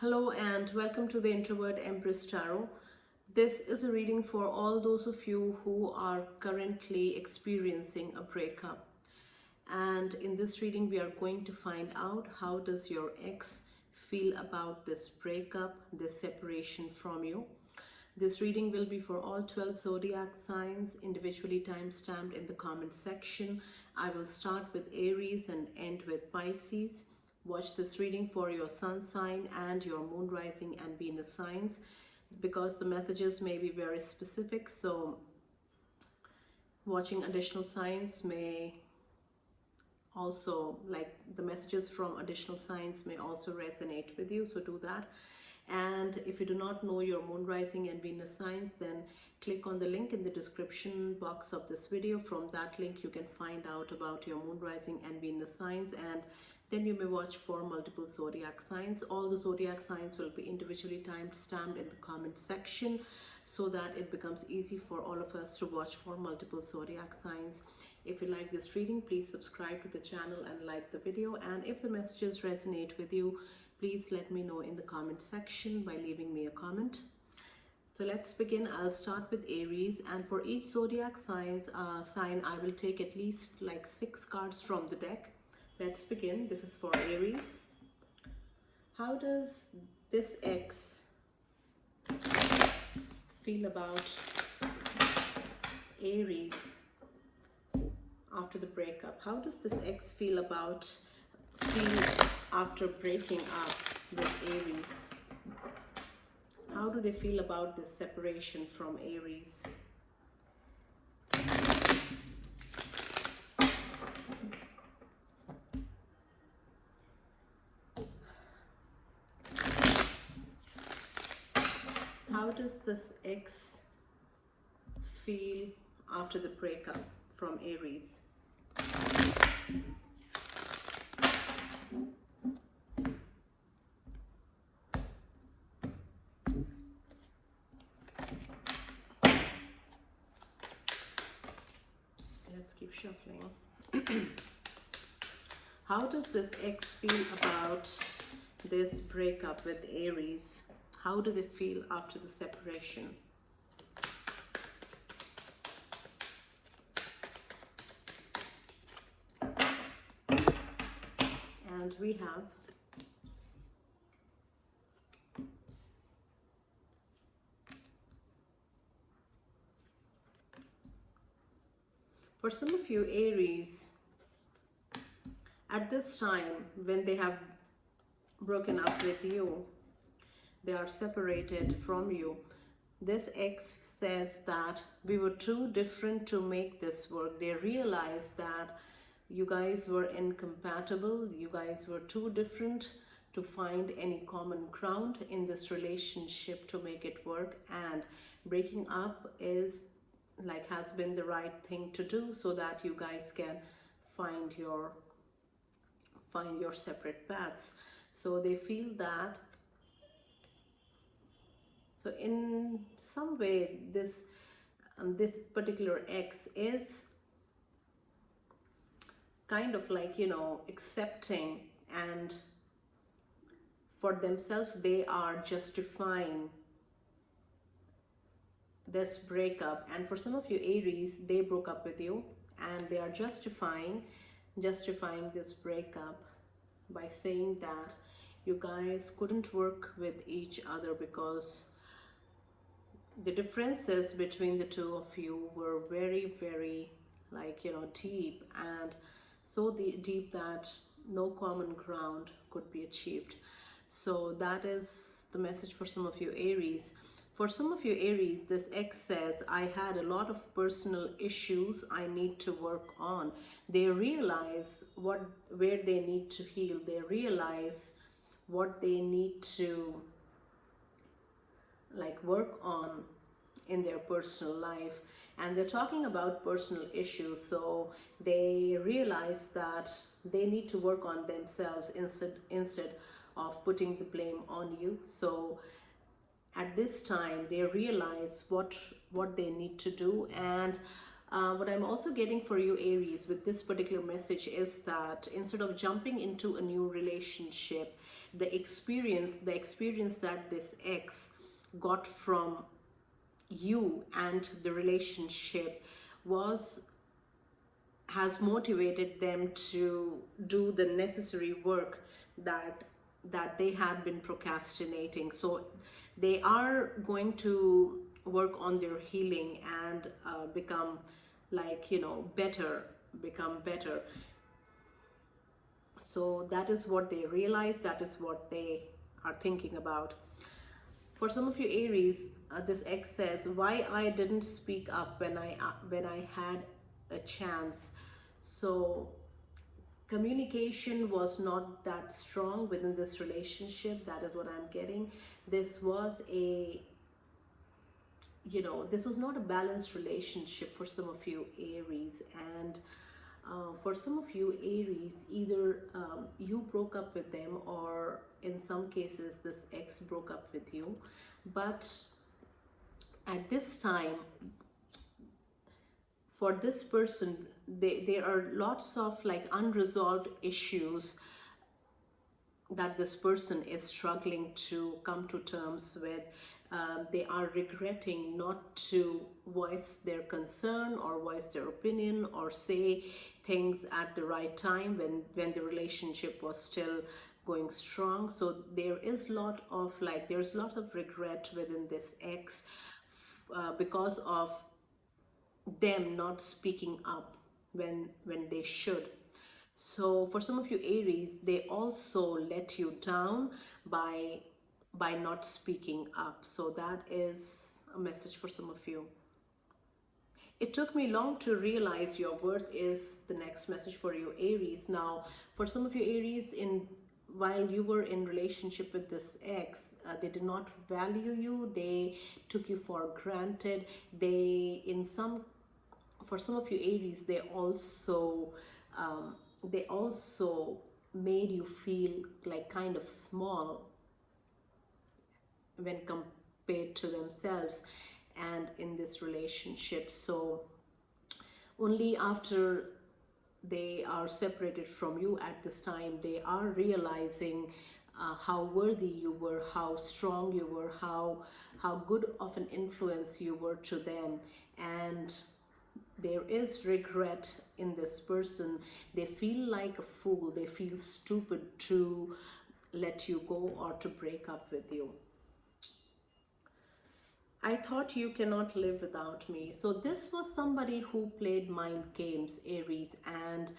Hello and welcome to the Introvert Empress Tarot. This is a reading for all those of you who are currently experiencing a breakup. And in this reading, we are going to find out how does your ex feel about this breakup, this separation from you. This reading will be for all 12 zodiac signs, individually time-stamped in the comment section. I will start with Aries and end with Pisces. Watch this reading for your sun sign and your moon, rising and Venus signs because the messages may be very specific. So watching additional signs may also, like the messages from additional signs may also resonate with you. So do that. And if you do not know your moon, rising and Venus signs, then click on the link in the description box of this video. From that link you can find out about your moon, rising and Venus signs, and then you may watch for multiple zodiac signs. All the zodiac signs will be individually time-stamped in the comment section so that it becomes easy for all of us to watch for multiple zodiac signs. If you like this reading, please subscribe to the channel and like the video. And if the messages resonate with you, please let me know in the comment section by leaving me a comment. So let's begin. I'll start with Aries, and for each zodiac sign, I will take at least like 6 cards from the deck. Let's begin. This is for Aries. How does this ex feel about Aries after the breakup? How does this ex feel after breaking up with Aries? How do they feel about this separation from Aries? How does this ex feel after the breakup from Aries? Let's keep shuffling. How does this ex feel about this breakup with Aries? How do they feel after the separation? And we have for some of you Aries, at this time when they have broken up with you, they are separated from you, this ex says that we were too different to make this work. They realized that you guys were incompatible, you guys were too different to find any common ground in this relationship to make it work, and breaking up has been the right thing to do so that you guys can find your separate paths. So they feel that, so in some way this particular ex is kind of like, accepting, and for themselves they are justifying this breakup. And for some of you Aries, they broke up with you and they are justifying this breakup by saying that you guys couldn't work with each other because the differences between the two of you were very, very deep, and so deep that no common ground could be achieved. So that is the message for some of you Aries. For some of you Aries, this ex says, I had a lot of personal issues I need to work on. They realize where they need to heal. They realize what they need to work on in their personal life, and they're talking about personal issues. So they realize that they need to work on themselves instead of putting the blame on you. So at this time they realize what they need to do, and What I'm also getting for you, Aries, with this particular message is that instead of jumping into a new relationship, the experience that this ex got from you and the relationship has motivated them to do the necessary work that they had been procrastinating. So they are going to work on their healing and become, like, you know, become better. So that is what they realize, that is what they are thinking about. For some of you, Aries, this ex says, why I didn't speak up when I had a chance. So communication was not that strong within this relationship. That is what I'm getting. This was a, you know, this was not a balanced relationship for some of you, Aries. And for some of you, Aries, either you broke up with them, or in some cases this ex broke up with you. But at this time, for this person, there are lots of like unresolved issues that this person is struggling to come to terms with. They are regretting not to voice their concern or voice their opinion or say things at the right time when the relationship was still going strong. So there is there's a lot of regret within this ex because of them not speaking up when they should. So for some of you, Aries, they also let you down by not speaking up. So that is a message for some of you. It took me long to realize your worth is the next message for you, Aries. Now, for some of you, Aries, while you were in relationship with this ex, they did not value you. They took you for granted. For some of you, Aries, they also made you feel like kind of small when compared to themselves and in this relationship. So only after they are separated from you at this time, they are realizing how worthy you were, how strong you were, how good of an influence you were to them. And there is regret in this person. They feel like a fool, they feel stupid to let you go or to break up with you. I thought you cannot live without me. So this was somebody who played mind games, Aries, and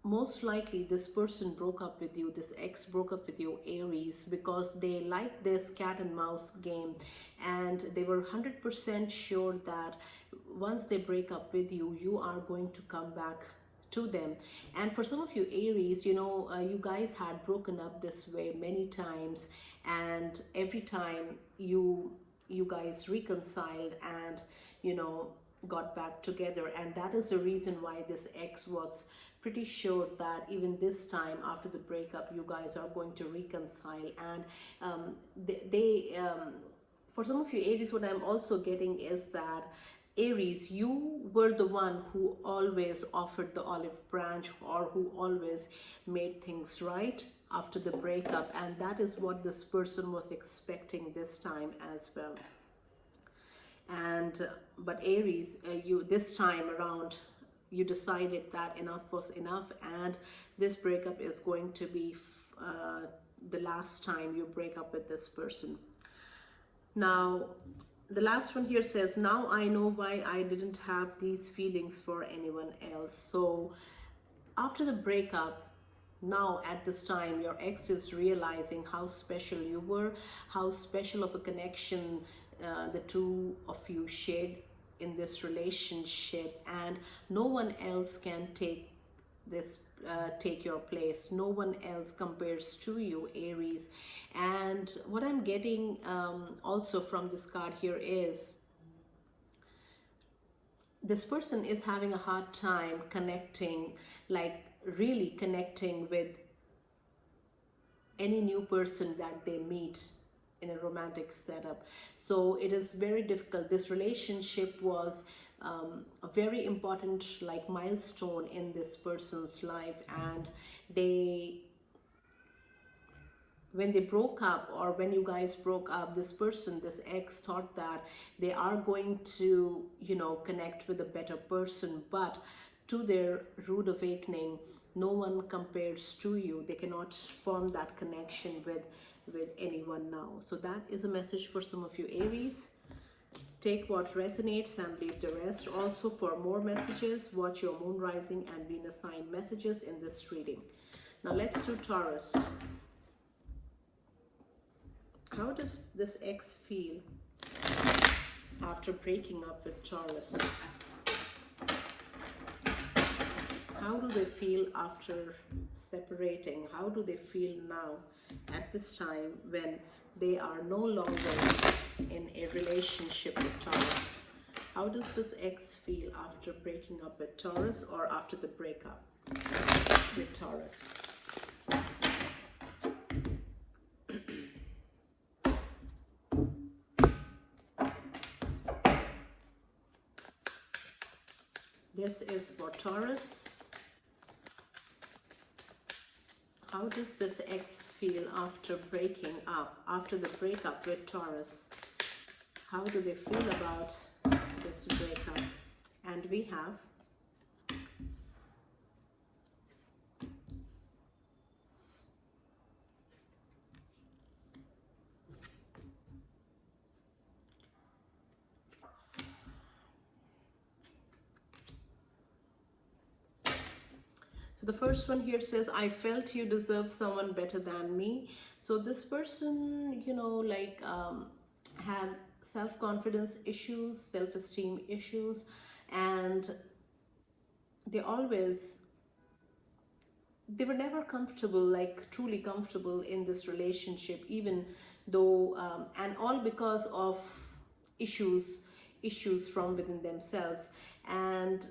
most likely this person broke up with you, this ex broke up with you, Aries, because they liked this cat and mouse game, and they were 100% sure that once they break up with you, you are going to come back to them. And for some of you, Aries, you know, you guys had broken up this way many times, and every time you guys reconciled and, you know, got back together. And that is the reason why this ex was pretty sure that even this time after the breakup, you guys are going to reconcile. And for some of you, Aries, what I'm also getting is that, Aries, you were the one who always offered the olive branch, or who always made things right after the breakup, and that is what this person was expecting this time as well. And but Aries, you this time around, you decided that enough was enough, and this breakup is going to be the last time you break up with this person. Now, the last one here says, now I know why I didn't have these feelings for anyone else. So after the breakup, now at this time, your ex is realizing how special you were, how special of a connection the two of you shared in this relationship, and no one else can take your place. No one else compares to you, Aries. And what I'm getting also from this card here is, this person is having a hard time connecting, like really connecting with any new person that they meet in a romantic setup. So it is very difficult. This relationship was a very important like milestone in this person's life, and they, when they broke up, or when you guys broke up, this person, this ex, thought that they are going to, you know, connect with a better person, but to their rude awakening, no one compares to you. They cannot form that connection with anyone now. So that is a message for some of you Aries. Take what resonates and leave the rest. Also, for more messages, watch your moon rising and Venus sign messages in this reading. Now let's do Taurus. How does this ex feel after breaking up with Taurus? How do they feel after separating? How do they feel now at this time when they are no longer in a relationship with Taurus? How does this ex feel after breaking up with Taurus, or after the breakup with Taurus? This is for Taurus. How does this ex feel after breaking up, after the breakup with Taurus? How do they feel about this breakup? And we have the first one here says, I felt you deserve someone better than me. So this person, you know, like had self-confidence issues, self-esteem issues, and they were never comfortable, like truly comfortable in this relationship, even though, and all because of issues from within themselves. And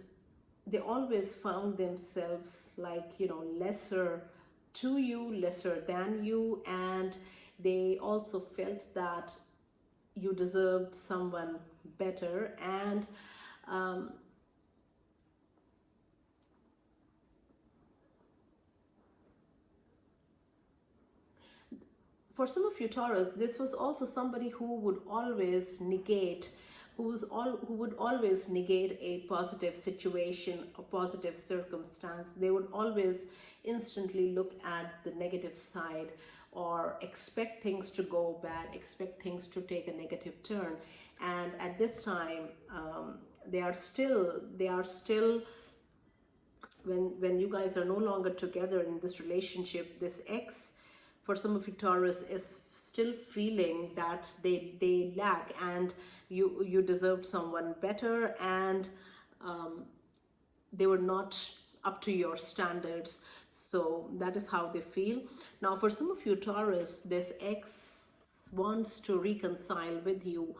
they always found themselves like, you know, lesser to you, lesser than you, and they also felt that you deserved someone better. And for some of you Taurus, this was also somebody who would always negate, who would always negate a positive situation, a positive circumstance. They would always instantly look at the negative side, or expect things to go bad, expect things to take a negative turn. And at this time, they are still when you guys are no longer together in this relationship, this ex, for some of you Taurus, is still feeling that they lack, and you deserved someone better, and they were not up to your standards. So that is how they feel. Now for some of you Taurus, this ex wants to reconcile with you.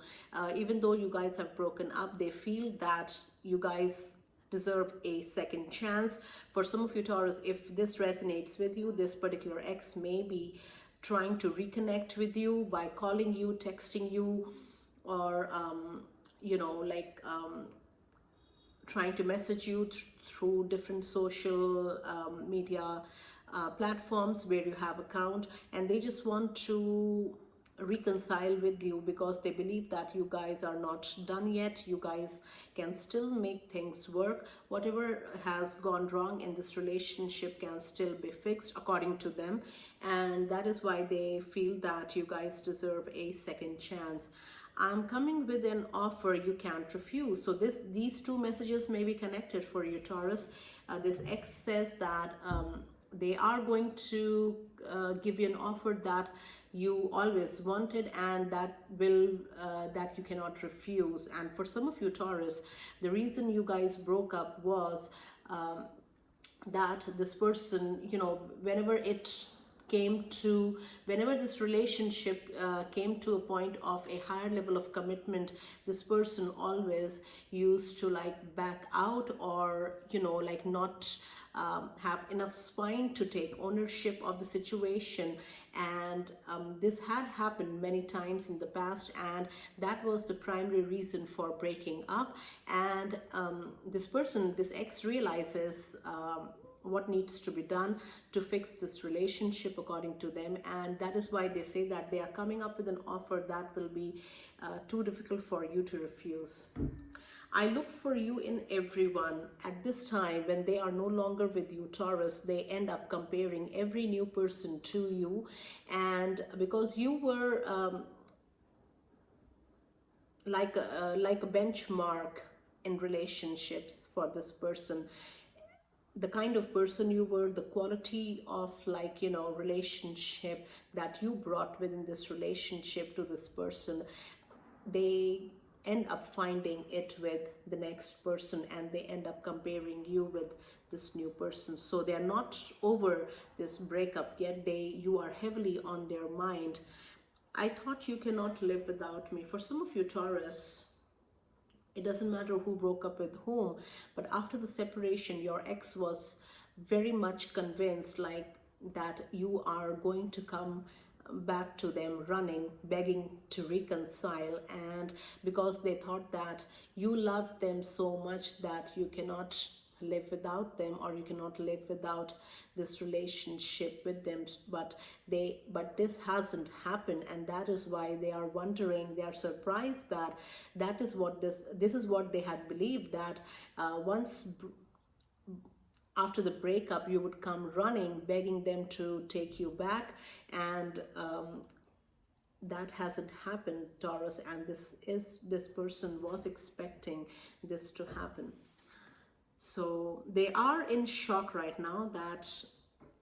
Even though you guys have broken up, they feel that you guys deserve a second chance. For some of you Taurus, if this resonates with you, this particular ex may be trying to reconnect with you by calling you, texting you, or you know, like trying to message you through different social media platforms where you have account, and they just want to reconcile with you because they believe that you guys are not done yet. You guys can still make things work. Whatever has gone wrong in this relationship can still be fixed according to them, and that is why they feel that you guys deserve a second chance. I'm coming with an offer you can't refuse. So these two messages may be connected for you Taurus. This ex says that they are going to give you an offer that you always wanted, and that you cannot refuse. And for some of you Taurus, the reason you guys broke up was that this person, you know, whenever it whenever this relationship came to a point of a higher level of commitment, this person always used to like back out, or like not have enough spine to take ownership of the situation. And this had happened many times in the past, and that was the primary reason for breaking up. And this ex realizes what needs to be done to fix this relationship according to them, and that is why they say that they are coming up with an offer that will be too difficult for you to refuse. I look for you in everyone. At this time, when they are no longer with you, Taurus, they end up comparing every new person to you. And because you were like a benchmark in relationships for this person, the kind of person you were, the quality of relationship that you brought within this relationship to this person, they end up finding it with the next person, and they end up comparing you with this new person. So they are not over this breakup yet. You are heavily on their mind. I thought you cannot live without me. For some of you, Taurus, it doesn't matter who broke up with whom, but after the separation, your ex was very much convinced like that you are going to come back to them running, begging to reconcile. And because they thought that you loved them so much that you cannot live without them, or you cannot live without this relationship with them, but this hasn't happened, and that is why they are wondering, they are surprised that this is what they had believed, that once after the breakup you would come running begging them to take you back, and that hasn't happened, Taurus. And this person was expecting this to happen. So they are in shock right now that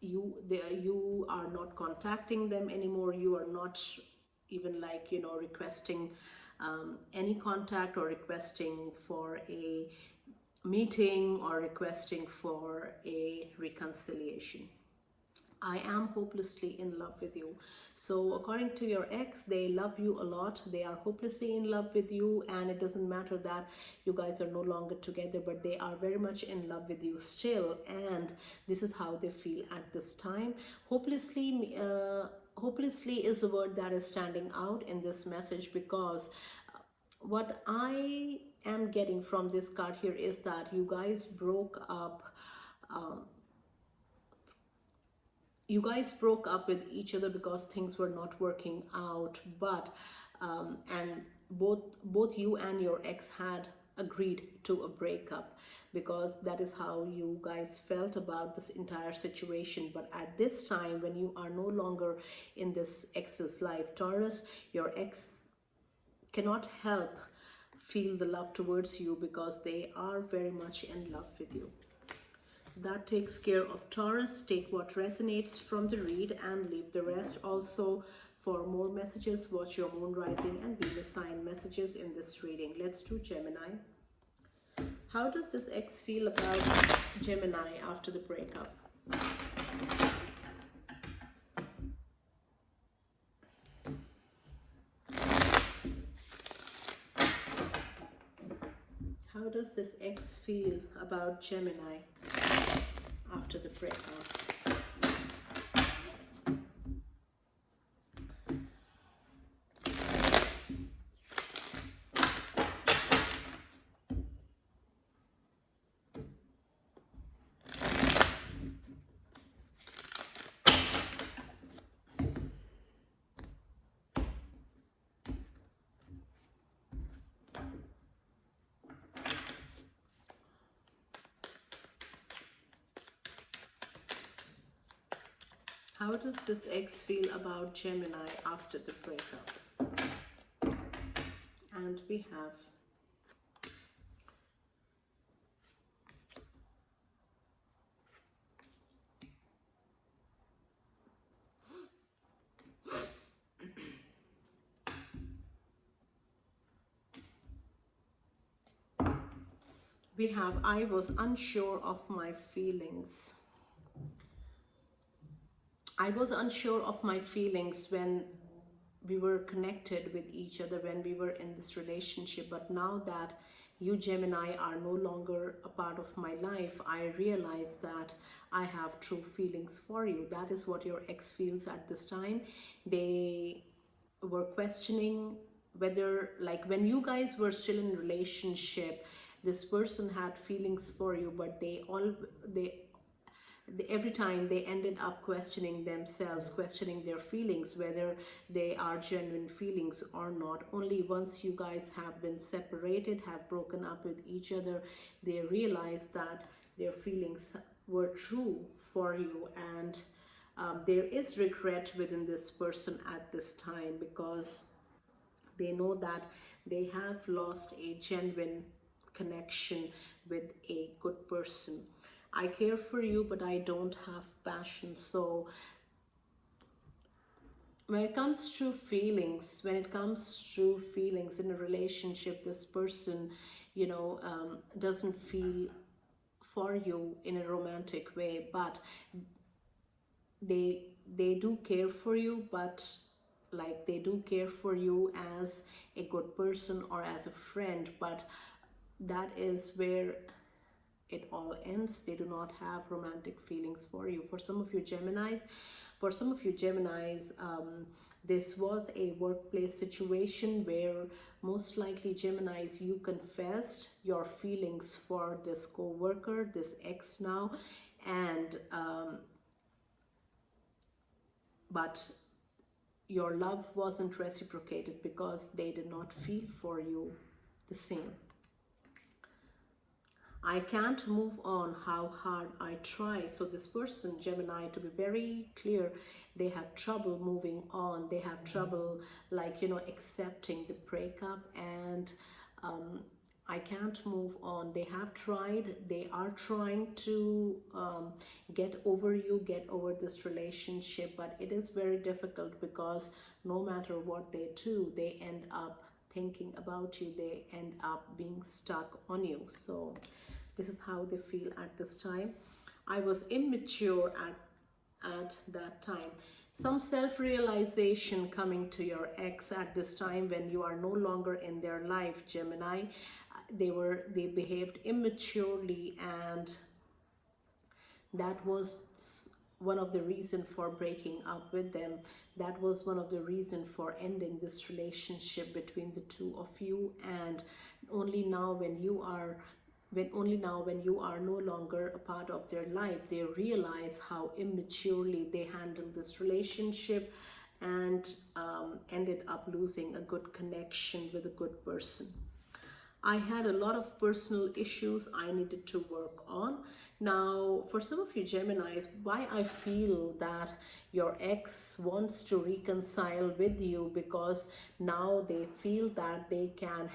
you are not contacting them anymore. You are not even requesting any contact, or requesting for a meeting, or requesting for a reconciliation. I am hopelessly in love with you. So according to your ex, they love you a lot. They are hopelessly in love with you, and it doesn't matter that you guys are no longer together, but they are very much in love with you still, and this is how they feel at this time. Hopelessly is the word that is standing out in this message, because what I am getting from this card here is that you guys broke up. You guys broke up with each other because things were not working out, but and both you and your ex had agreed to a breakup, because that is how you guys felt about this entire situation. But at this time, when you are no longer in this ex's life, Taurus, your ex cannot help feel the love towards you, because they are very much in love with you. That takes care of Taurus. Take what resonates from the read and leave the rest. Also, for more messages, watch your moon, rising and Venus sign messages in this reading. Let's do Gemini. How does this ex feel about Gemini after the breakup? How does this ex feel about Gemini after the breakup? How does this ex feel about Gemini after the breakup? And we have I was unsure of my feelings. I was unsure of my feelings when we were connected with each other, when we were in this relationship, but now that you Gemini are no longer a part of my life, I realize that I have true feelings for you. That is what your ex feels at this time. They were questioning whether, like, when you guys were still in a relationship, this person had feelings for you, but every time they ended up questioning themselves, questioning their feelings, whether they are genuine feelings or not. Only once you guys have been separated, have broken up with each other, they realize that their feelings were true for you. And there is regret within this person at this time, because they know that they have lost a genuine connection with a good person. I care for you, but I don't have passion. So when it comes to feelings, in a relationship, this person, doesn't feel for you in a romantic way, but they do care for you, but like, they do care for you as a good person or as a friend, but that is where it all ends. They do not have romantic feelings for you. For some of you Geminis, this was a workplace situation where most likely Geminis, you confessed your feelings for this co-worker, this ex now, and but your love wasn't reciprocated because they did not feel for you the same. I can't move on how hard I try. So this person, Gemini, to be very clear, they have trouble moving on. They have trouble, like, accepting the breakup, and I can't move on. They have tried, they are trying to get over you, get over this relationship, but it is very difficult, because no matter what they do, they end up thinking about you, they end up being stuck on you. So this is how they feel at this time. I was immature at that time. Some self-realization coming to your ex at this time, when you are no longer in their life, Gemini. They behaved immaturely, and that was one of the reasons for breaking up with them. That was one of the reasons for ending this relationship between the two of you. And only now when you are no longer a part of their life, they realize how immaturely they handled this relationship, and ended up losing a good connection with a good person. I had a lot of personal issues I needed to work on. Now, for some of you Geminis, why I feel that your ex wants to reconcile with you, because now they feel that they can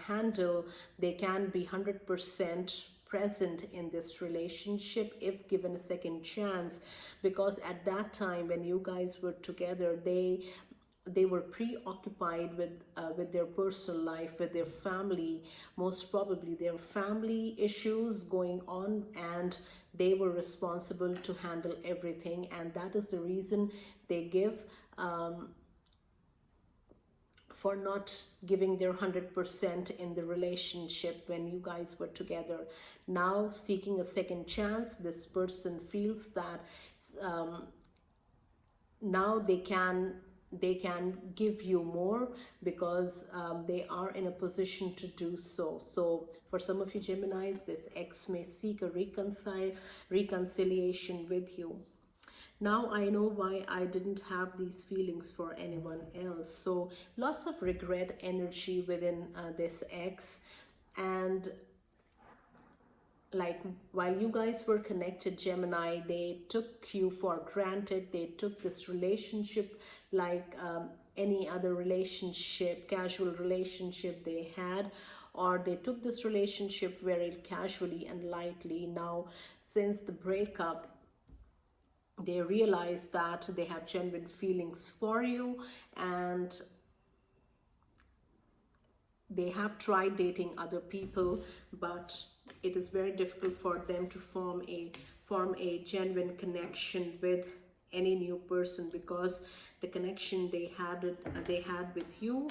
be 100% present in this relationship if given a second chance. Because at that time when you guys were together, they were preoccupied with their personal life, with their family, most probably their family issues going on, and they were responsible to handle everything. And that is the reason they give for not giving their 100% in the relationship when you guys were together. Now, seeking a second chance, this person feels that now they can give you more, because they are in a position to do so. So for some of you Geminis, this ex may seek a reconciliation with you. Now I know why I didn't have these feelings for anyone else. So lots of regret energy within this ex. And like, while you guys were connected, Gemini, they took you for granted. They took this relationship like any other relationship, casual relationship they had, or they took this relationship very casually and lightly. Now, since the breakup, they realize that they have genuine feelings for you, and they have tried dating other people, but it is very difficult for them to form a genuine connection with any new person, because the connection they had with you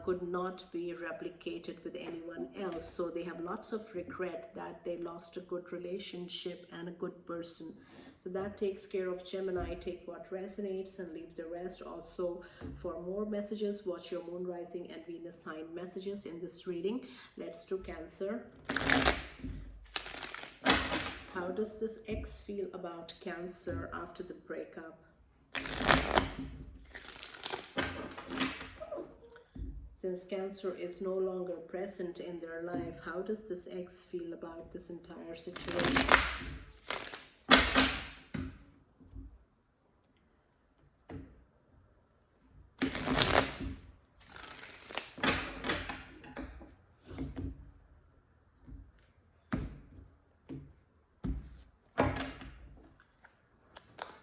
could not be replicated with anyone else. So they have lots of regret that they lost a good relationship and a good person. So that takes care of Gemini. Take what resonates and leave the rest. Also, for more messages, watch your moon, rising and Venus sign messages in this reading. Let's do Cancer. How does this ex feel about Cancer after the breakup? Since Cancer is no longer present in their life, how does this ex feel about this entire situation?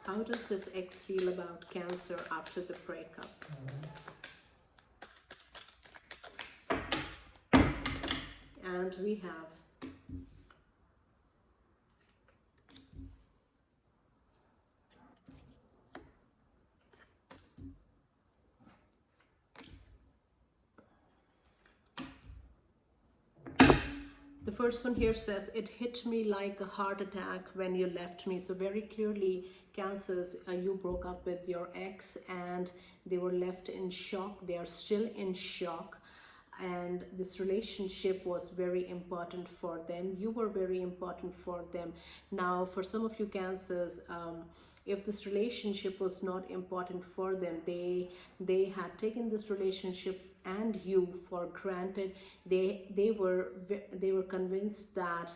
How does this ex feel about Cancer after the breakup? And we have the first one here says, it hit me like a heart attack when you left me. So very clearly, Cancers, you broke up with your ex and they were left in shock. They are still in shock. And this relationship was very important for them. You were very important for them. Now, for some of you Cancers, if this relationship was not important for them, they had taken this relationship and you for granted. They were convinced that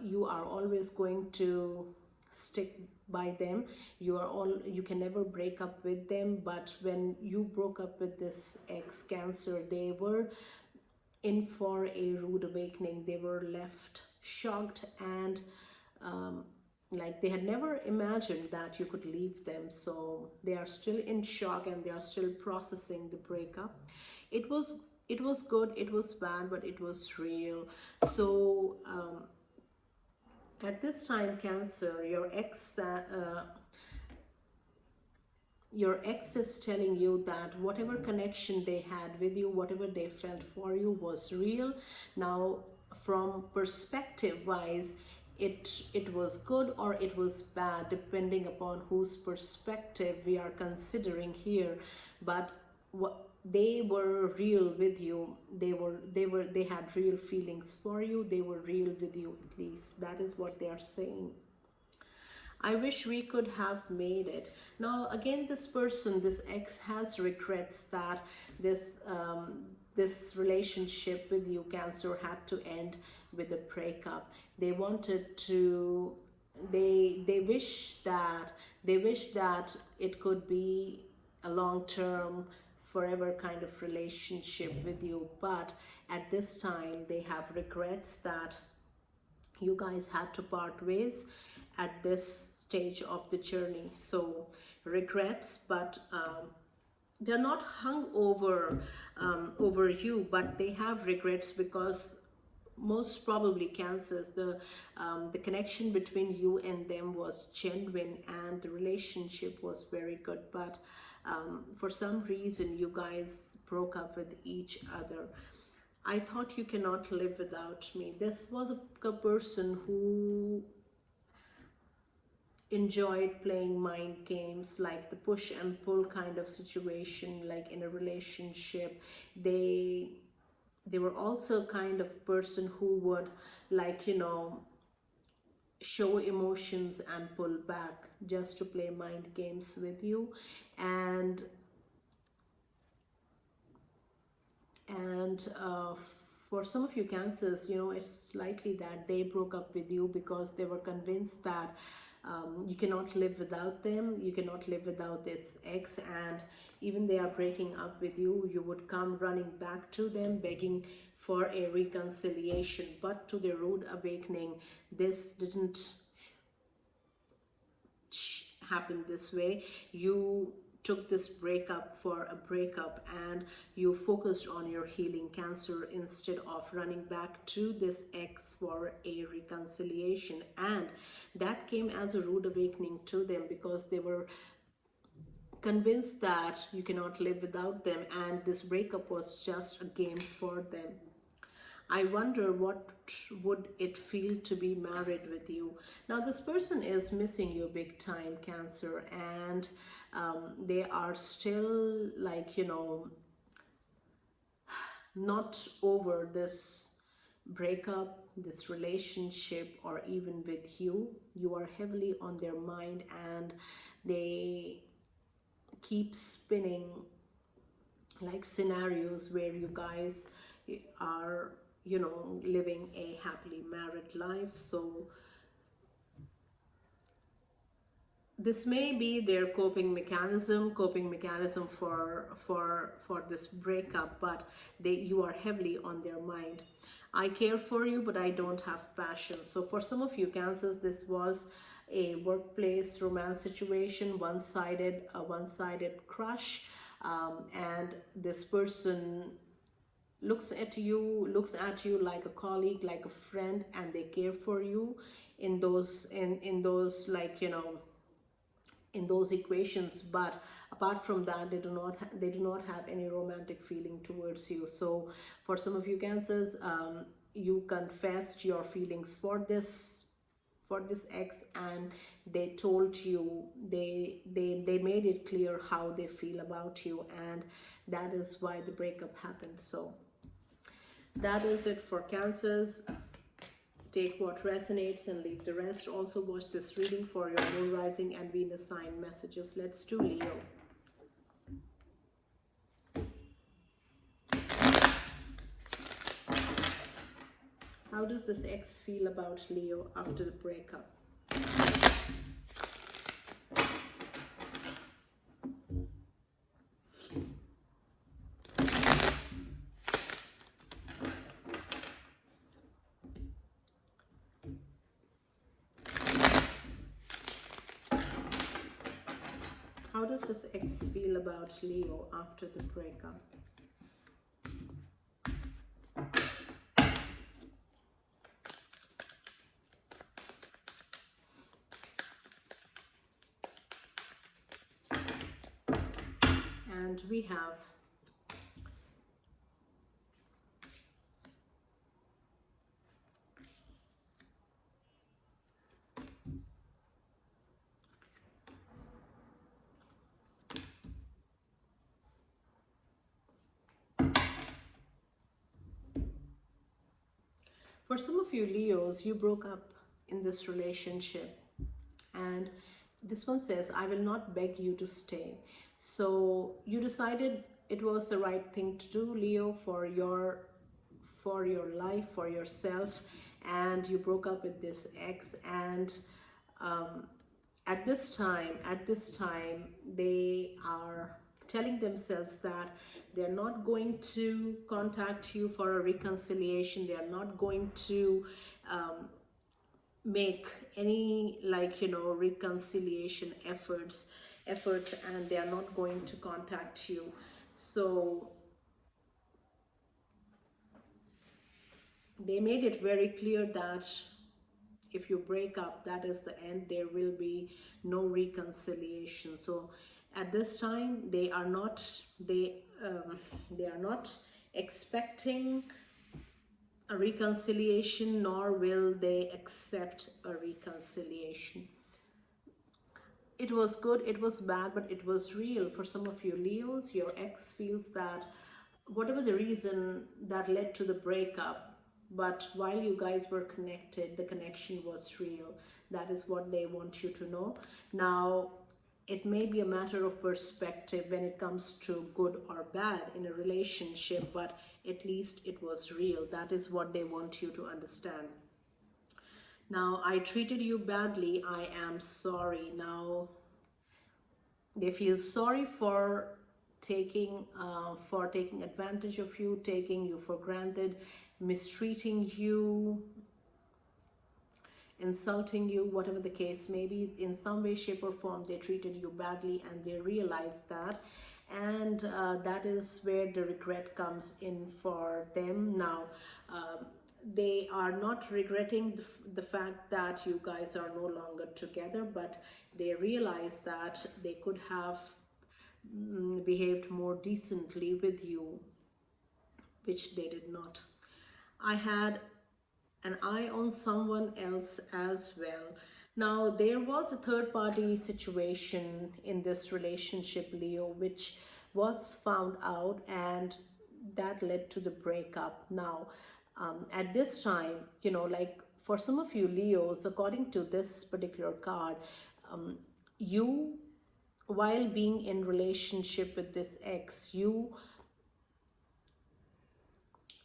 you are always going to stick by them. You can never break up with them. But when you broke up with this ex Cancer, they were in for a rude awakening. They were left shocked and like they had never imagined that you could leave them. So they are still in shock and they are still processing the breakup. It was good, it was bad, but it was real. So at this time, Cancer, your ex is telling you that whatever connection they had with you, whatever they felt for you was real. Now, from perspective wise, it was good or it was bad, depending upon whose perspective we are considering here. But what they were real with you. They had real feelings for you. They were real with you, at least. That is what they are saying. I wish we could have made it. Now, again, this person, this ex, has regrets that this relationship with you, Cancer, had to end with a breakup. They wanted to, they wish that it could be a long-term, forever kind of relationship with you. But at this time, they have regrets that you guys had to part ways at this stage of the journey. So regrets, but they're not hung over you, but they have regrets because most probably, Cancers, the connection between you and them was genuine and the relationship was very good. But for some reason, you guys broke up with each other. I thought you cannot live without me. This was a person who enjoyed playing mind games, like the push and pull kind of situation, like in a relationship. They were also kind of person who would, like, you know, show emotions and pull back just to play mind games with you. And for some of you Cancers, you know, it's likely that they broke up with you because they were convinced that you cannot live without them, you cannot live without this ex, and even they are breaking up with you, you would come running back to them begging for a reconciliation. But to the rude awakening, this didn't happen this way. You took this breakup for a breakup, and you focused on your healing, Cancer, instead of running back to this ex for a reconciliation. And that came as a rude awakening to them, because they were convinced that you cannot live without them, and this breakup was just a game for them. I wonder what would it feel to be married with you. Now this person is missing you big time, Cancer, and they are still, like, you know, not over this breakup, this relationship, or even with you. You are heavily on their mind, and they keep spinning like scenarios where you guys are, you know, living a happily married life. So this may be their coping mechanism for this breakup, but you are heavily on their mind. I care for you, but I don't have passion. So for some of you, Cancers, this was a workplace romance situation, one-sided crush, and this person looks at you like a colleague, like a friend, and they care for you in those like, you know, in those equations. But apart from that, they do not have any romantic feeling towards you. So for some of you, Cancers, you confessed your feelings for this ex, and they told you, they made it clear how they feel about you, and that is why the breakup happened. So that is it for Cancers. Take what resonates and leave the rest. Also watch this reading for your moon, rising, and Venus sign messages. Let's do Leo. How does this ex feel about Leo after the breakup? How does this ex feel about Leo after the breakup? And we have for some of you Leos, you broke up in this relationship, and this one says, I will not beg you to stay. So you decided it was the right thing to do, Leo, for your life, for yourself, and you broke up with this ex. And at this time they are telling themselves that they're not going to contact you for a reconciliation. They are not going to make any, like, you know, reconciliation efforts, and they are not going to contact you. So they made it very clear that if you break up, that is the end. There will be no reconciliation. So at this time they are not expecting a reconciliation, nor will they accept a reconciliation. It was good, it was bad, but it was real. For some of you Leos, your ex feels that whatever the reason that led to the breakup, but while you guys were connected, the connection was real. That is what they want you to know. Now, it may be a matter of perspective when it comes to good or bad in a relationship, but at least it was real. That is what they want you to understand. Now, I treated you badly, I am sorry. Now, they feel sorry for taking advantage of you, taking you for granted, mistreating you, insulting you, whatever the case may be. In some way, shape or form, they treated you badly and they realized that. And that is where the regret comes in for them. Now, they are not regretting the fact that you guys are no longer together, but they realize that they could have behaved more decently with you, which they did not. I had an eye on someone else as well. Now, there was a third party situation in this relationship, Leo, which was found out, and that led to the breakup. Now, at this time, you know, like for some of you Leos, according to this particular card, you, while being in relationship with this ex, you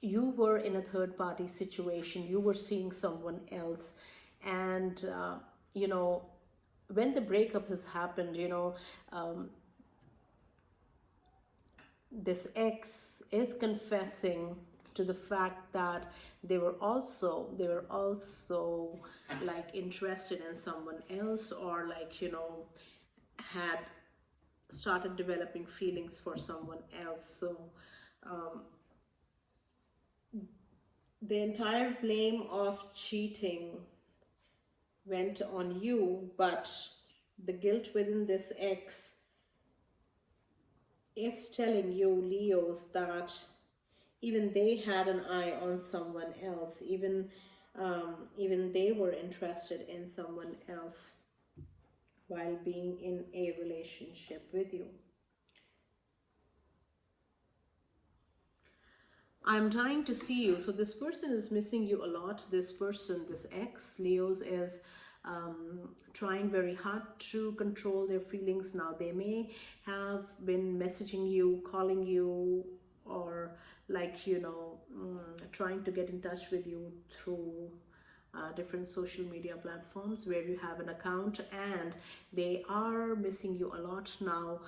were in a third party situation. You were seeing someone else, and you know, when the breakup has happened, you know, this ex is confessing to the fact that they were also like interested in someone else, or like, you know, had started developing feelings for someone else. So the entire blame of cheating went on you, but the guilt within this ex is telling you, Leos, that even they had an eye on someone else. Even they were interested in someone else while being in a relationship with you. I'm trying to see you. So this person is missing you a lot. This person, this ex, Leos, is trying very hard to control their feelings. Now, they may have been messaging you, calling you, or like, you know, trying to get in touch with you through different social media platforms where you have an account, and they are missing you a lot now.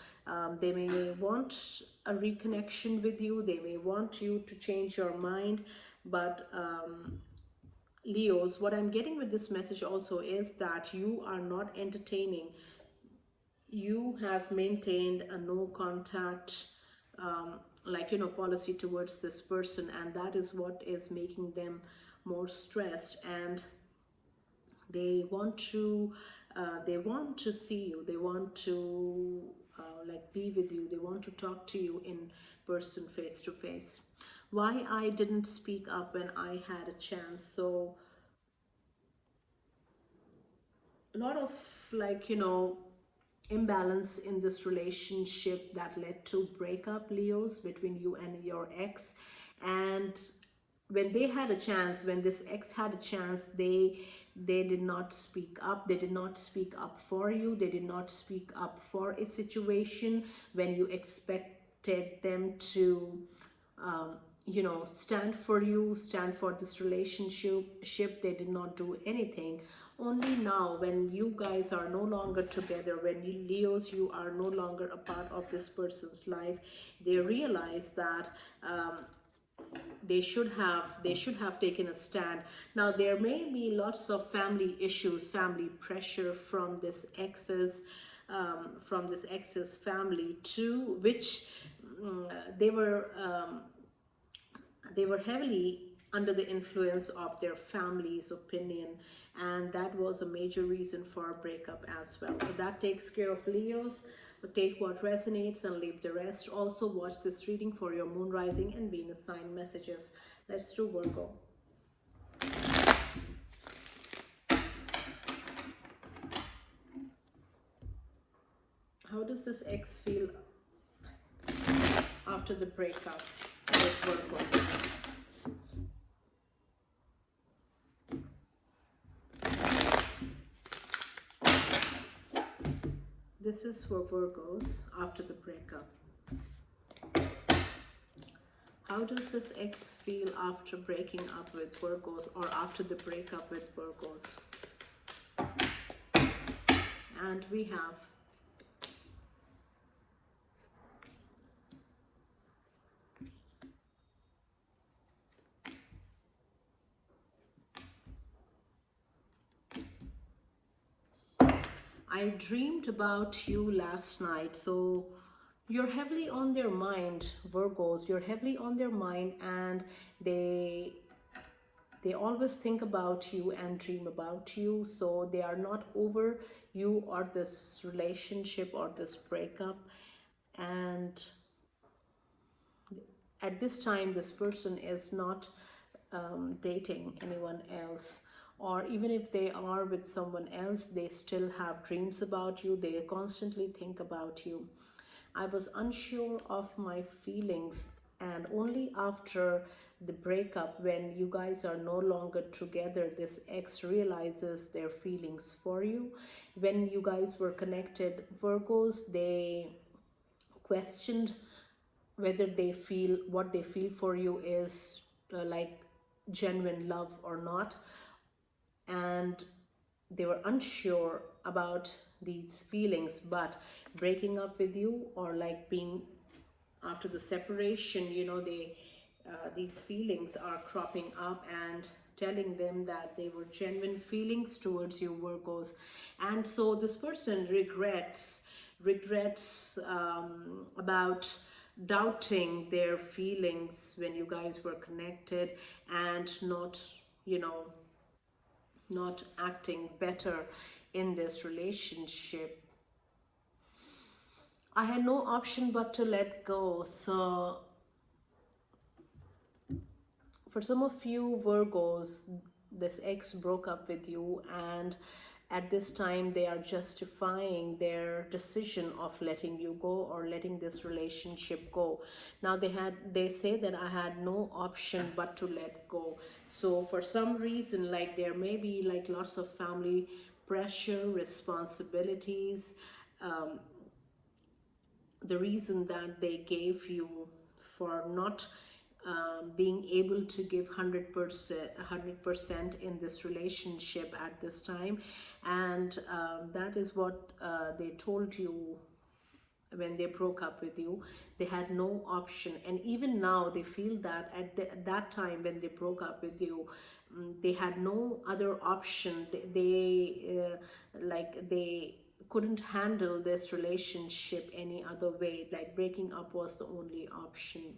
They may want a reconnection with you. They may want you to change your mind, but Leos, what I'm getting with this message also is that you are not entertaining. You have maintained a no contact like, you know, policy towards this person, and that is what is making them more stressed. And they want to see you. They want to like be with you. They want to talk to you in person, face to face. Why I didn't speak up when I had a chance? So a lot of, like, you know, imbalance in this relationship that led to breakup, Leos, between you and your ex. And when they had a chance, when this ex had a chance, they did not speak up. They did not speak up for you. They did not speak up for a situation when you expected them to you know, stand for you, stand for this relationship. They did not do anything. Only now, when you guys are no longer together, when you, Leos, you are no longer a part of this person's life, they realize that they should have taken a stand. Now, there may be lots of family issues, family pressure from this ex's family too, which they were heavily under the influence of their family's opinion, and that was a major reason for a breakup as well. So that takes care of Leos. Take what resonates and leave the rest. Also, watch this reading for your moon, rising, and Venus sign messages. Let's do Virgo. How does this ex feel after the breakup with Virgo? This is for Virgos after the breakup. How does this ex feel after breaking up with Virgos, or after the breakup with Virgos? And we have I dreamed about you last night. So you're heavily on their mind, Virgos. You're heavily on their mind, and they always think about you and dream about you. So they are not over you or this relationship or this breakup. And at this time, this person is not dating anyone else, or even if they are with someone else, they still have dreams about you. They constantly think about you. I was unsure of my feelings, and only after the breakup, when you guys are no longer together, this ex realizes their feelings for you. When you guys were connected, Virgos, they questioned whether they feel, what they feel for you is like genuine love or not, and they were unsure about these feelings. But breaking up with you, or like being after the separation, you know, they these feelings are cropping up and telling them that they were genuine feelings towards you, Virgos. And so this person regrets about doubting their feelings when you guys were connected, and not, you know, not acting better in this relationship. I had no option but to let go. So for some of you, Virgos, this ex broke up with you, and at this time they are justifying their decision of letting you go or letting this relationship go. Now they say that I had no option but to let go. So for some reason, like there may be like lots of family pressure, responsibilities, the reason that they gave you for not being able to give 100% in this relationship at this time. And that is what they told you when they broke up with you. They had no option, and even now they feel that at that time when they broke up with you, they had no other option. They couldn't handle this relationship any other way. Like breaking up was the only option.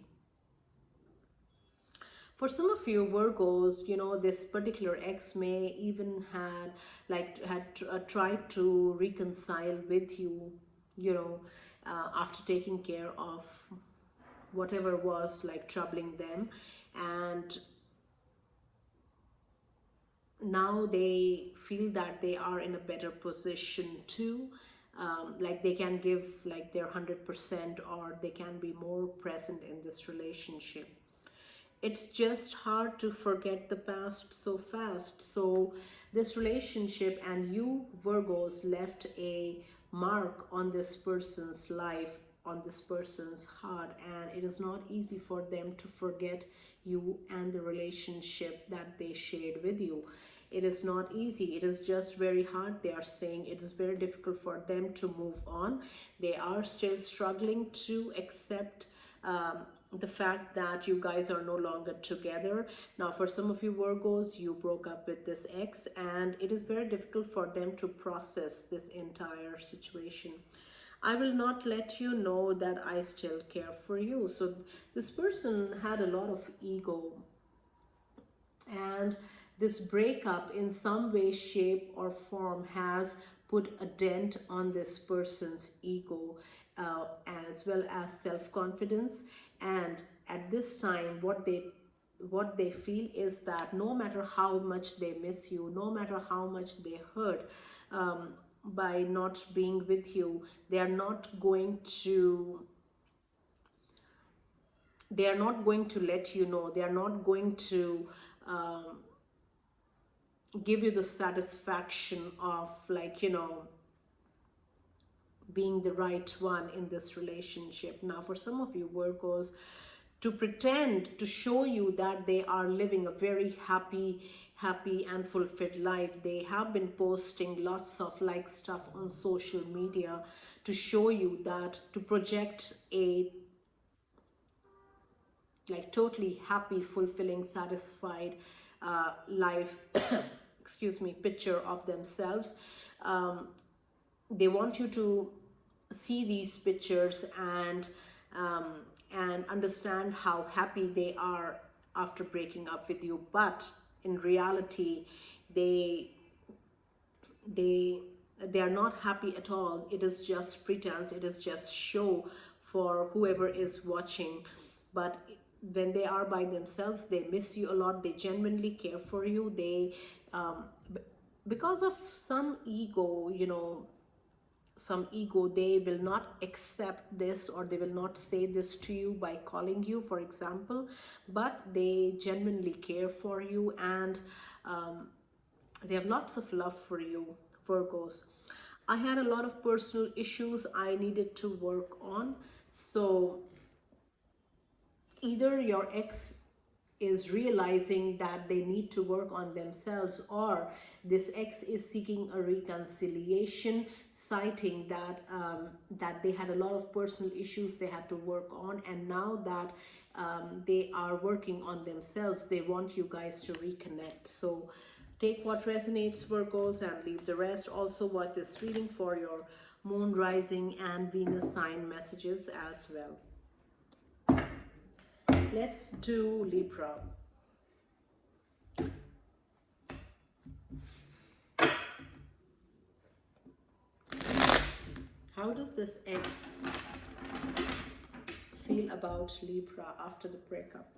For some of you, Virgos, you know, this particular ex may even tried to reconcile with you, you know, after taking care of whatever was like troubling them, and now they feel that they are in a better position too. Like they can give like their 100%, or they can be more present in this relationship. It's just hard to forget the past so fast. So this relationship and you, Virgos, left a mark on this person's life, on this person's heart, and it is not easy for them to forget you and the relationship that they shared with you. It is not easy. It is just very hard. They are saying it is very difficult for them to move on. They are still struggling to accept the fact that you guys are no longer together. Now for some of you, Virgos, you broke up with this ex, and it is very difficult for them to process this entire situation. I will not let you know that I still care for you. So this person had a lot of ego, and this breakup in some way, shape or form has put a dent on this person's ego, as well as self-confidence. And at this time, what they feel is that no matter how much they miss you, no matter how much they hurt by not being with you, they are not going to let you know. They are not going to give you the satisfaction of, like, you know, being the right one in this relationship. Now for some of you, Virgos, to pretend to show you that they are living a very happy and fulfilled life, they have been posting lots of like stuff on social media to show you that, to project a like totally happy, fulfilling, satisfied life excuse me, picture of themselves. they want you to see these pictures and understand how happy they are after breaking up with you, but in reality they they they are not happy at all. It is just pretense, it is just show for whoever is watching. But when they are by themselves, they miss you a lot, they genuinely care for you. They because of some ego, you know, some ego, they will not accept this, or they will not say this to you by calling you, for example, but they genuinely care for you, and they have lots of love for you, Virgos. I had a lot of personal issues I needed to work on. So either your ex is realizing that they need to work on themselves, or this ex is seeking a reconciliation, citing that that they had a lot of personal issues they had to work on, and now that they are working on themselves, they want you guys to reconnect. So take what resonates, Virgos, and leave the rest. Also, what is reading for your moon, rising, and Venus sign messages as well. Let's do Libra. How does this ex feel about Libra after the breakup?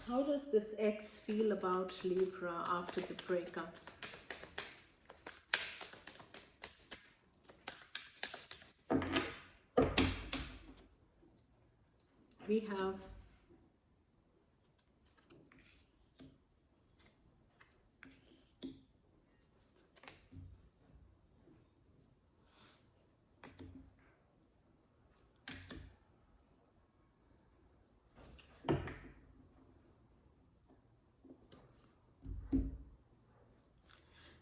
How does this ex feel about Libra after the breakup? We have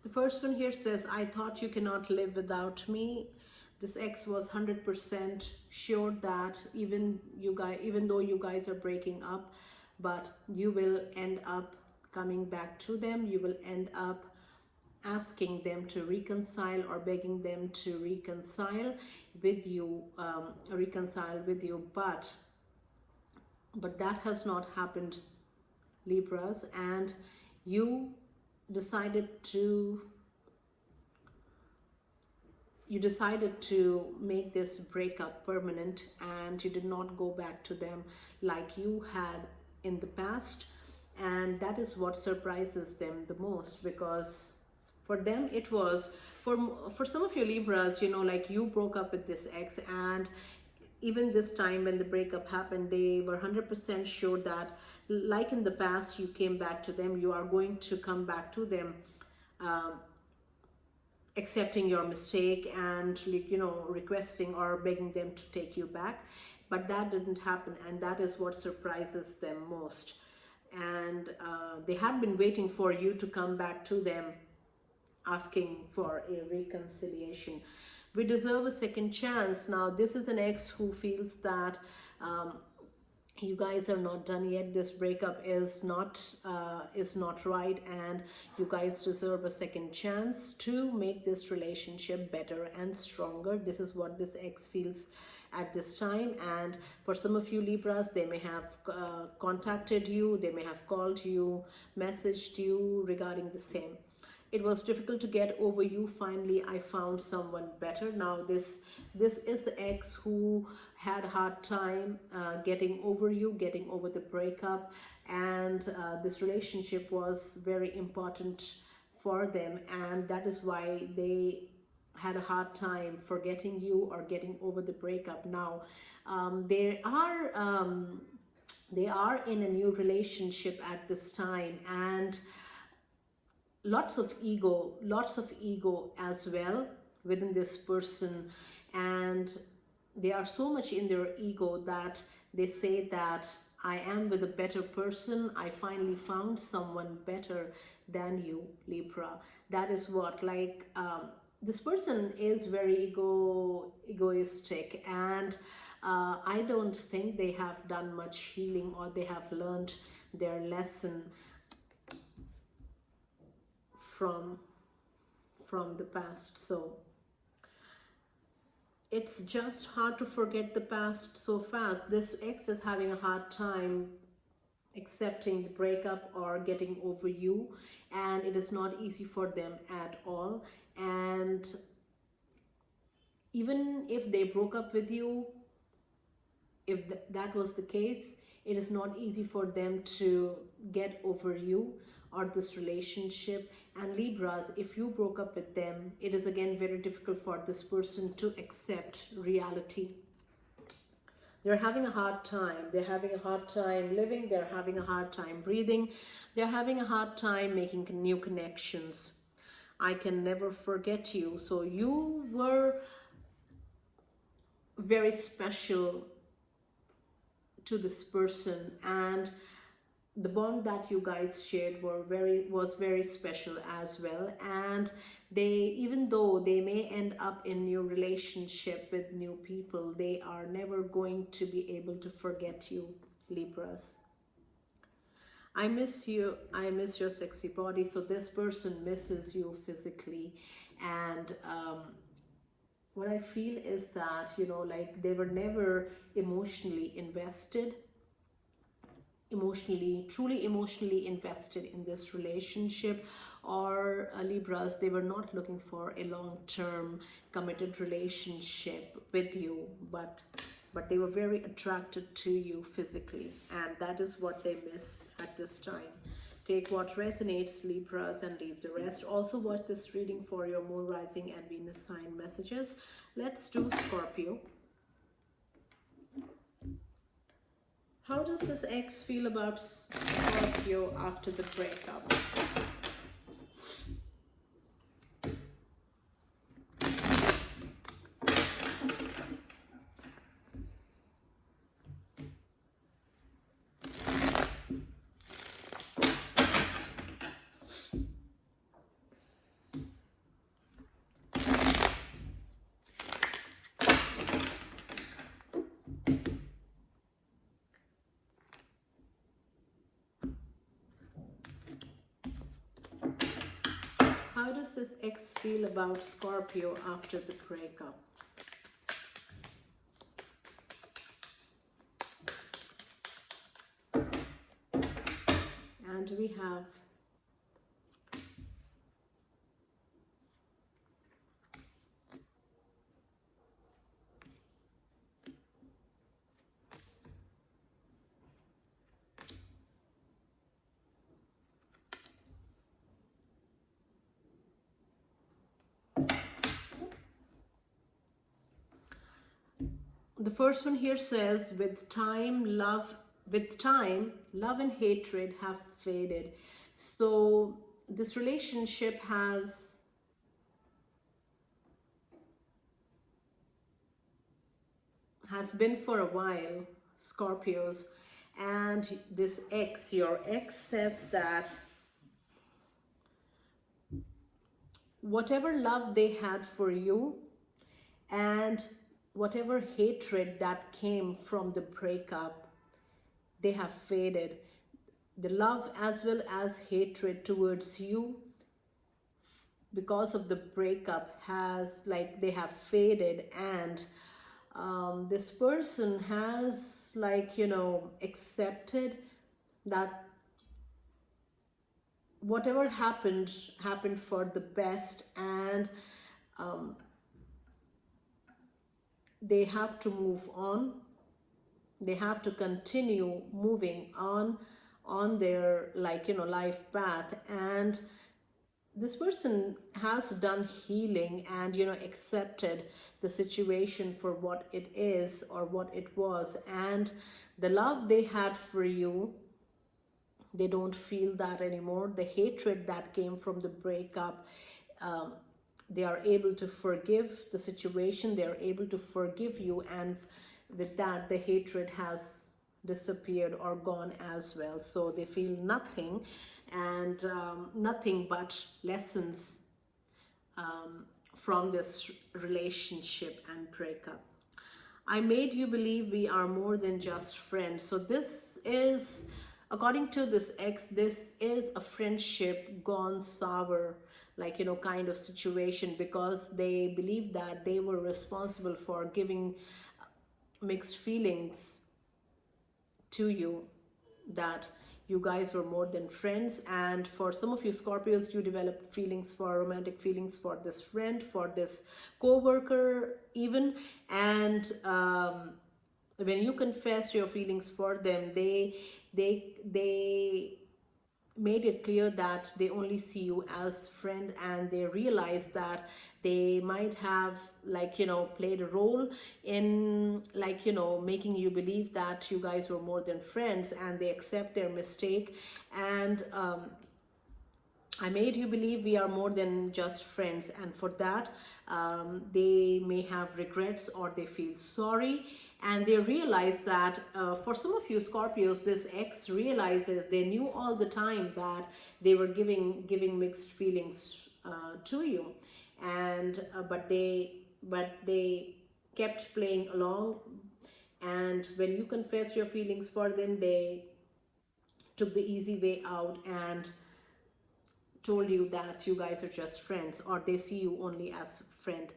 the first one here says, I thought you cannot live without me. This ex was 100% sure that even though you guys are breaking up, but you will end up coming back to them. You will end up asking them to reconcile, or begging them to reconcile with you, but that has not happened, Libras, and you decided to make this breakup permanent, and you did not go back to them like you had in the past. And that is what surprises them the most, because for them it was, for some of you Libras, you know, like you broke up with this ex, and even this time when the breakup happened, they were 100% sure that, like in the past, you came back to them, you are going to come back to them, accepting your mistake and, you know, requesting or begging them to take you back. But that didn't happen, and that is what surprises them most. And they had been waiting for you to come back to them, asking for a reconciliation. We deserve a second chance. Now, this is an ex who feels that you guys are not done yet. This breakup is not right, and you guys deserve a second chance to make this relationship better and stronger. This is what this ex feels at this time. And for some of you Libras, they may have contacted you, they may have called you, messaged you regarding the same. It was difficult to get over you. Finally, I found someone better. Now, this is the ex who had a hard time getting over you, getting over the breakup, and this relationship was very important for them, and that is why they had a hard time forgetting you or getting over the breakup. Now, They are in a new relationship at this time, and lots of ego as well within this person. And they are so much in their ego that they say that I am with a better person. I finally found someone better than you, Libra. That is what, like, this person is very egoistic, and I don't think they have done much healing, or they have learned their lesson from the past. So it's just hard to forget the past so fast. This ex is having a hard time accepting the breakup or getting over you, and it is not easy for them at all. And even if they broke up with you, if that was the case, it is not easy for them to get over you or this relationship. And Libras, if you broke up with them, it is again very difficult for this person to accept reality. They're having a hard time. They're having a hard time living. They're having a hard time breathing. They're having a hard time making new connections. I can never forget you. So you were very special to this person, and the bond that you guys shared was very special as well. And they, even though they may end up in new relationship with new people, they are never going to be able to forget you, Libras. I miss you. I miss your sexy body. So this person misses you physically. And what I feel is that, you know, like, they were never emotionally invested, truly emotionally invested in this relationship. Or Libras, they were not looking for a long-term committed relationship with you, but they were very attracted to you physically, and that is what they miss at this time. Take what resonates, Libras, and leave the rest. Also watch this reading for your moon, rising, and Venus sign messages. Let's do Scorpio. How does this ex feel about Scorpio after the breakup? How does this ex feel about Scorpio after the breakup? And we have the first one here says, with time, love and hatred have faded. So this relationship has been for a while, Scorpios. And this ex, your ex, says that whatever love they had for you and whatever hatred that came from the breakup, they have faded. The love as well as hatred towards you because of the breakup has, like, they have faded. And this person has, like, you know, accepted that whatever happened for the best, and they have to move on. They have to continue moving on their, like, you know, life path. And this person has done healing and, you know, accepted the situation for what it is or what it was, and the love they had for you, they don't feel that anymore. The hatred that came from the breakup, um, they are able to forgive the situation, they are able to forgive you, and with that the hatred has disappeared or gone as well. So they feel nothing, and nothing but lessons from this relationship and breakup. I made you believe we are more than just friends. So this is, according to this ex, this is a friendship gone sour, like, you know, kind of situation, because they believe that they were responsible for giving mixed feelings to you, that you guys were more than friends. And for some of you Scorpios, you developed feelings, for romantic feelings, for this friend, for this co-worker even. And when you confess your feelings for them, they made it clear that they only see you as friend, and they realize that they might have, like, you know, played a role in, like, you know, making you believe that you guys were more than friends, and they accept their mistake. And I made you believe we are more than just friends, and for that they may have regrets, or they feel sorry, and they realize that for some of you Scorpios, this ex realizes they knew all the time that they were giving mixed feelings to you, and but they kept playing along. And when you confess your feelings for them, they took the easy way out and told you that you guys are just friends, or they see you only as friend.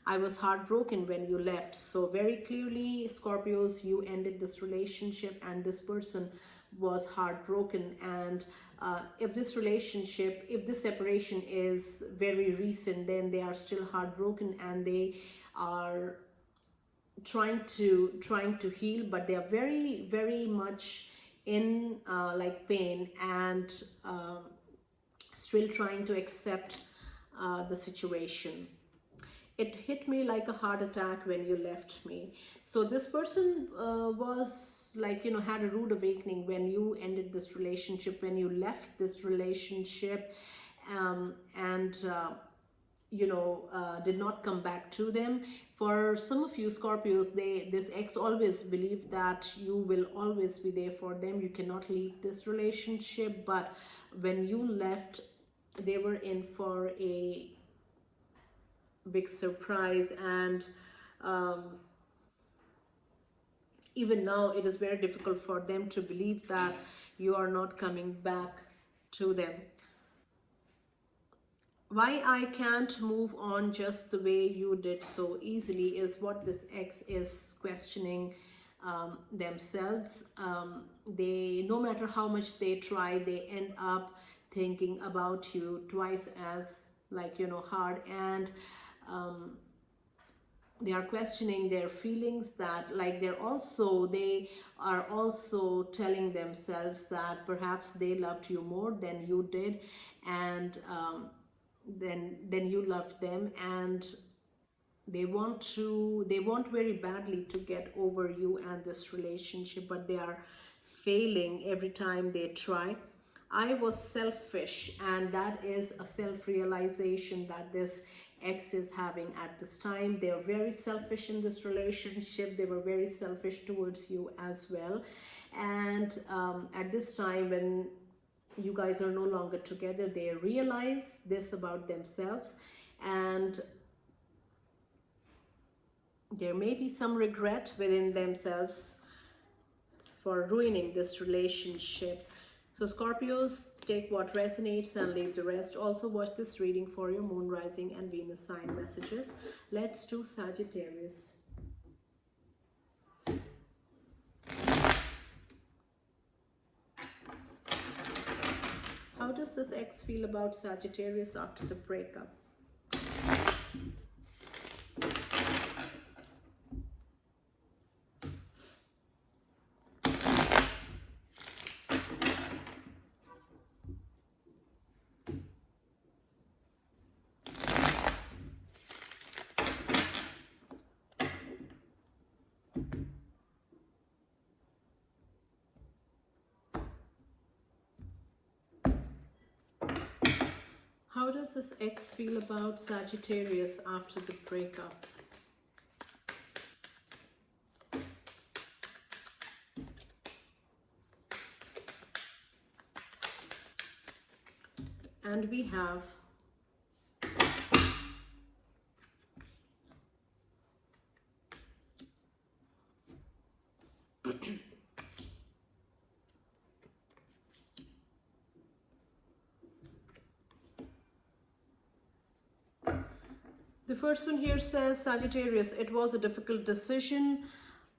I was heartbroken when you left. So very clearly Scorpios, you ended this relationship, and this person was heartbroken. And if this relationship, if this separation is very recent, then they are still heartbroken, and they are trying to heal, but they are very much in like pain, and still trying to accept the situation. It hit me like a heart attack when you left me. So this person was, like, you know, had a rude awakening when you ended this relationship, when you left this relationship, and you know, did not come back to them. For some of you Scorpios, this ex always believed that you will always be there for them, you cannot leave this relationship. But when you left, they were in for a big surprise. And even now it is very difficult for them to believe that you are not coming back to them. Why I can't move on just the way you did so easily is what this ex is questioning themselves. They, no matter how much they try, they end up thinking about you twice as, like, you know, hard. And they are questioning their feelings, that, like, they are also telling themselves that perhaps they loved you more than you did, and then you loved them, and they want very badly to get over you and this relationship, but they are failing every time they try. I was selfish, and that is a self-realization that this ex is having at this time. They are very selfish in this relationship. They were very selfish towards you as well. And at this time, when you guys are no longer together, they realize this about themselves, and there may be some regret within themselves for ruining this relationship. So Scorpios, take what resonates and leave the rest. Also watch this reading for your moon, rising and Venus sign messages. Let's do Sagittarius. How does this ex feel about Sagittarius after the breakup? How does this ex feel about Sagittarius after the breakup? And we have the first one here says, Sagittarius, it was a difficult decision,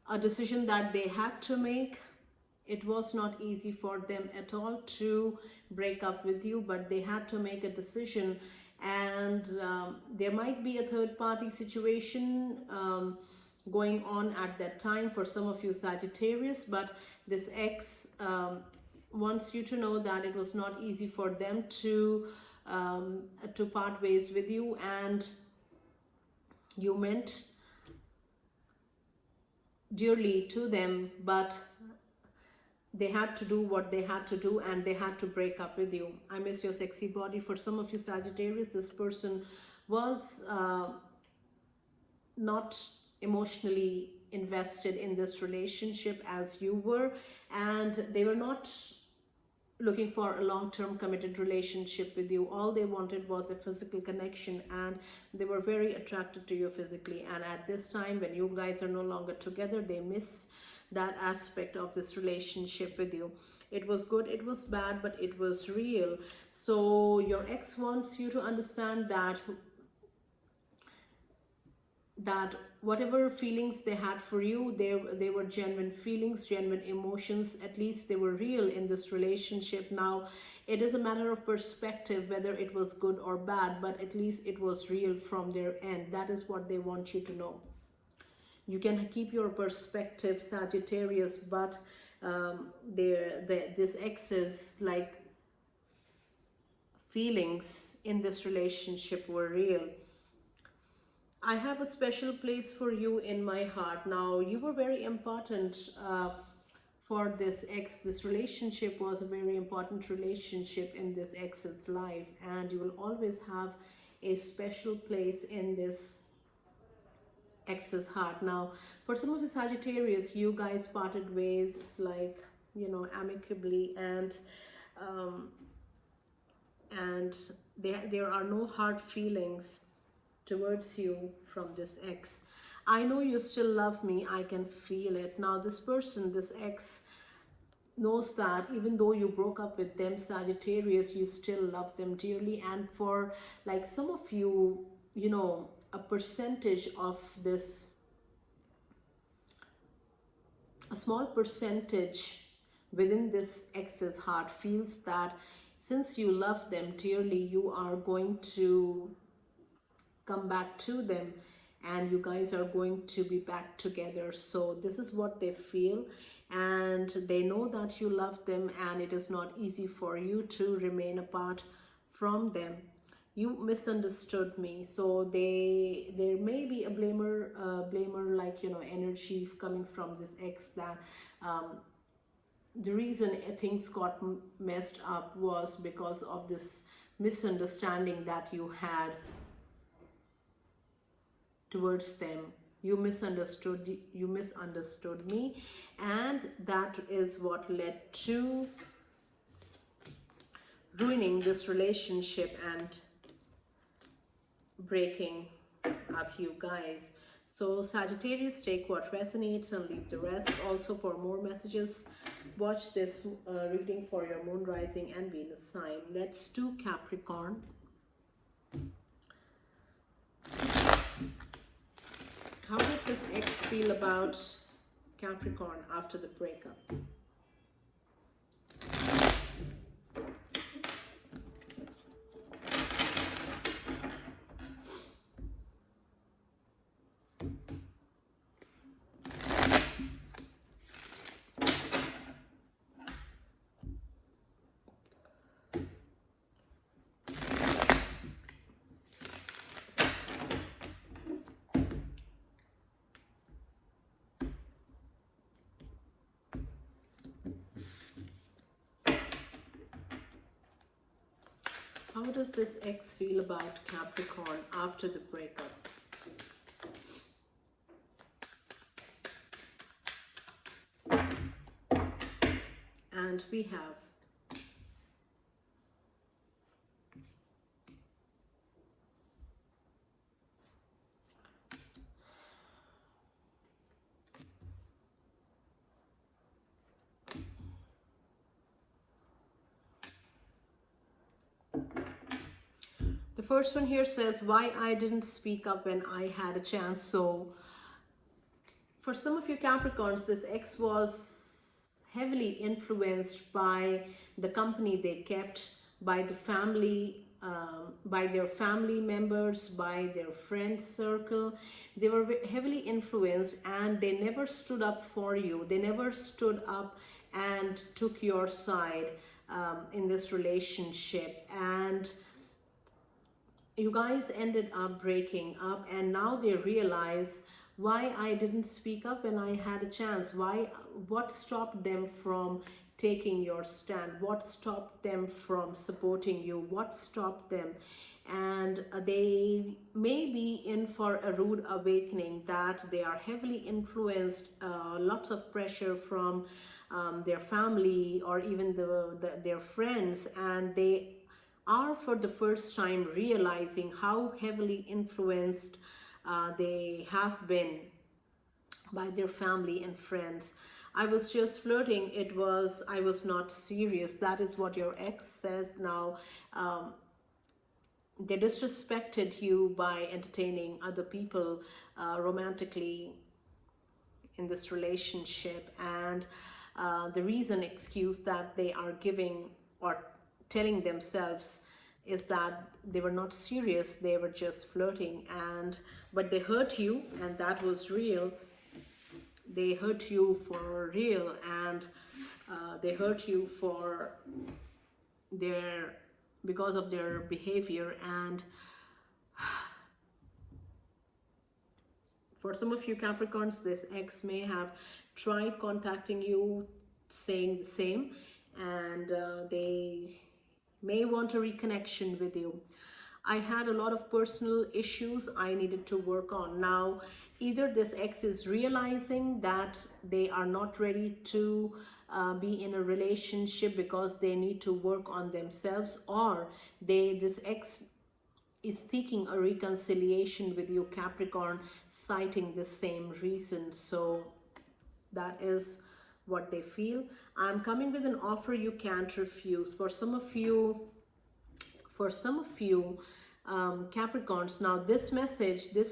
a decision that they had to make. It was not easy for them at all to break up with you, but they had to make a decision. And there might be a third party situation going on at that time for some of you Sagittarius, but this ex wants you to know that it was not easy for them to part ways with you, and you meant dearly to them, but they had to do what they had to do and they had to break up with you. I miss your sexy body. For some of you Sagittarius, this person was not emotionally invested in this relationship as you were, and they were not looking for a long-term committed relationship with you. All they wanted was a physical connection, and they were very attracted to you physically. And at this time, when you guys are no longer together, they miss that aspect of this relationship with you. It was good, it was bad, but it was real. So your ex wants you to understand that whatever feelings they had for you, they were genuine feelings, genuine emotions. At least they were real in this relationship. Now it is a matter of perspective whether it was good or bad, but at least it was real from their end. That is what they want you to know. You can keep your perspective, Sagittarius, but this ex's like feelings in this relationship were real. I have a special place for you in my heart. Now, you were very important for this ex. This relationship was a very important relationship in this ex's life, and you will always have a special place in this ex's heart. Now, for some of the Sagittarius, you guys parted ways, like, you know, amicably, and there are no hard feelings towards you from this ex. I know you still love me, I can feel it. Now this person, this ex, knows that even though you broke up with them, Sagittarius, you still love them dearly. And for like some of you, you know, a percentage of this, a small percentage within this ex's heart feels that since you love them dearly, you are going to come back to them and you guys are going to be back together. So this is what they feel, and they know that you love them, and it is not easy for you to remain apart from them. You misunderstood me. So there may be a blamer like, you know, energy coming from this ex, that the reason things got messed up was because of this misunderstanding that you had towards them. You misunderstood me, and that is what led to ruining this relationship and breaking up you guys. So Sagittarius, take what resonates and leave the rest. Also, for more messages, watch this reading for your moon, rising and Venus sign. Let's do Capricorn. How does this ex feel about Capricorn after the breakup? How does this ex feel about Capricorn after the breakup? And we have the first one here says, why I didn't speak up when I had a chance. So for some of you Capricorns, this ex was heavily influenced by the company they kept, by the family, by their family members, by their friend circle. They were heavily influenced and they never stood up for you. They never stood up and took your side in this relationship. And you guys ended up breaking up, and now they realize why I didn't speak up when I had a chance. What stopped them from taking your stand? What stopped them from supporting you? What stopped them? And they may be in for a rude awakening, that they are heavily influenced, lots of pressure from their family or even their friends, and they are for the first time realizing how heavily influenced they have been by their family and friends. I was just flirting, I was not serious. That is what your ex says now. They disrespected you by entertaining other people romantically in this relationship, and the excuse that they are giving or telling themselves is that they were not serious, they were just flirting, but they hurt you, and that was real. They hurt you for real, and they hurt you because of their behavior. And for some of you Capricorns, this ex may have tried contacting you saying the same, and they may want a reconnection with you. I had a lot of personal issues I needed to work on. Now, either this ex is realizing that they are not ready to be in a relationship because they need to work on themselves, or this ex is seeking a reconciliation with you, Capricorn, citing the same reason. So that is what they feel. I'm coming with an offer you can't refuse. For some of you Capricorns, now this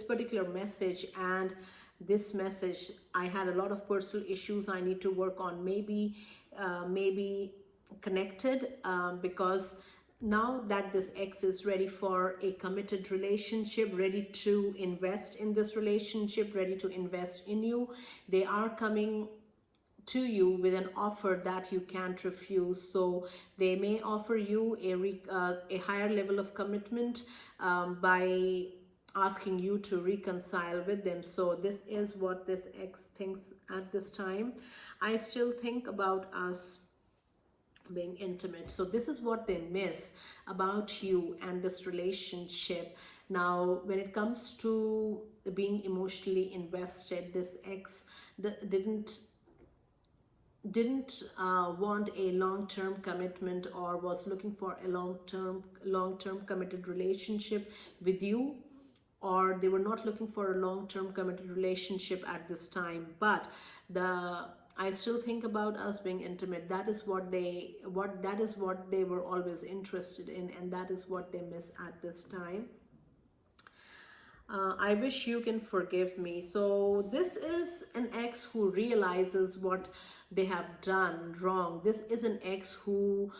particular message and this message, I had a lot of personal issues I need to work on, maybe connected, because now that this ex is ready for a committed relationship, ready to invest in this relationship, ready to invest in you, they are coming to you with an offer that you can't refuse. So they may offer you a higher level of commitment by asking you to reconcile with them. So this is what this ex thinks at this time. I still think about us being intimate. So this is what they miss about you and this relationship. Now, when it comes to being emotionally invested, this ex didn't want a long-term commitment or was looking for a long-term committed relationship with you, or they were not looking for a long-term committed relationship at this time. But I still think about us being intimate. That is what they were always interested in, and that is what they miss at this time. I wish you can forgive me. So this is an ex who realizes what they have done wrong. This is an ex who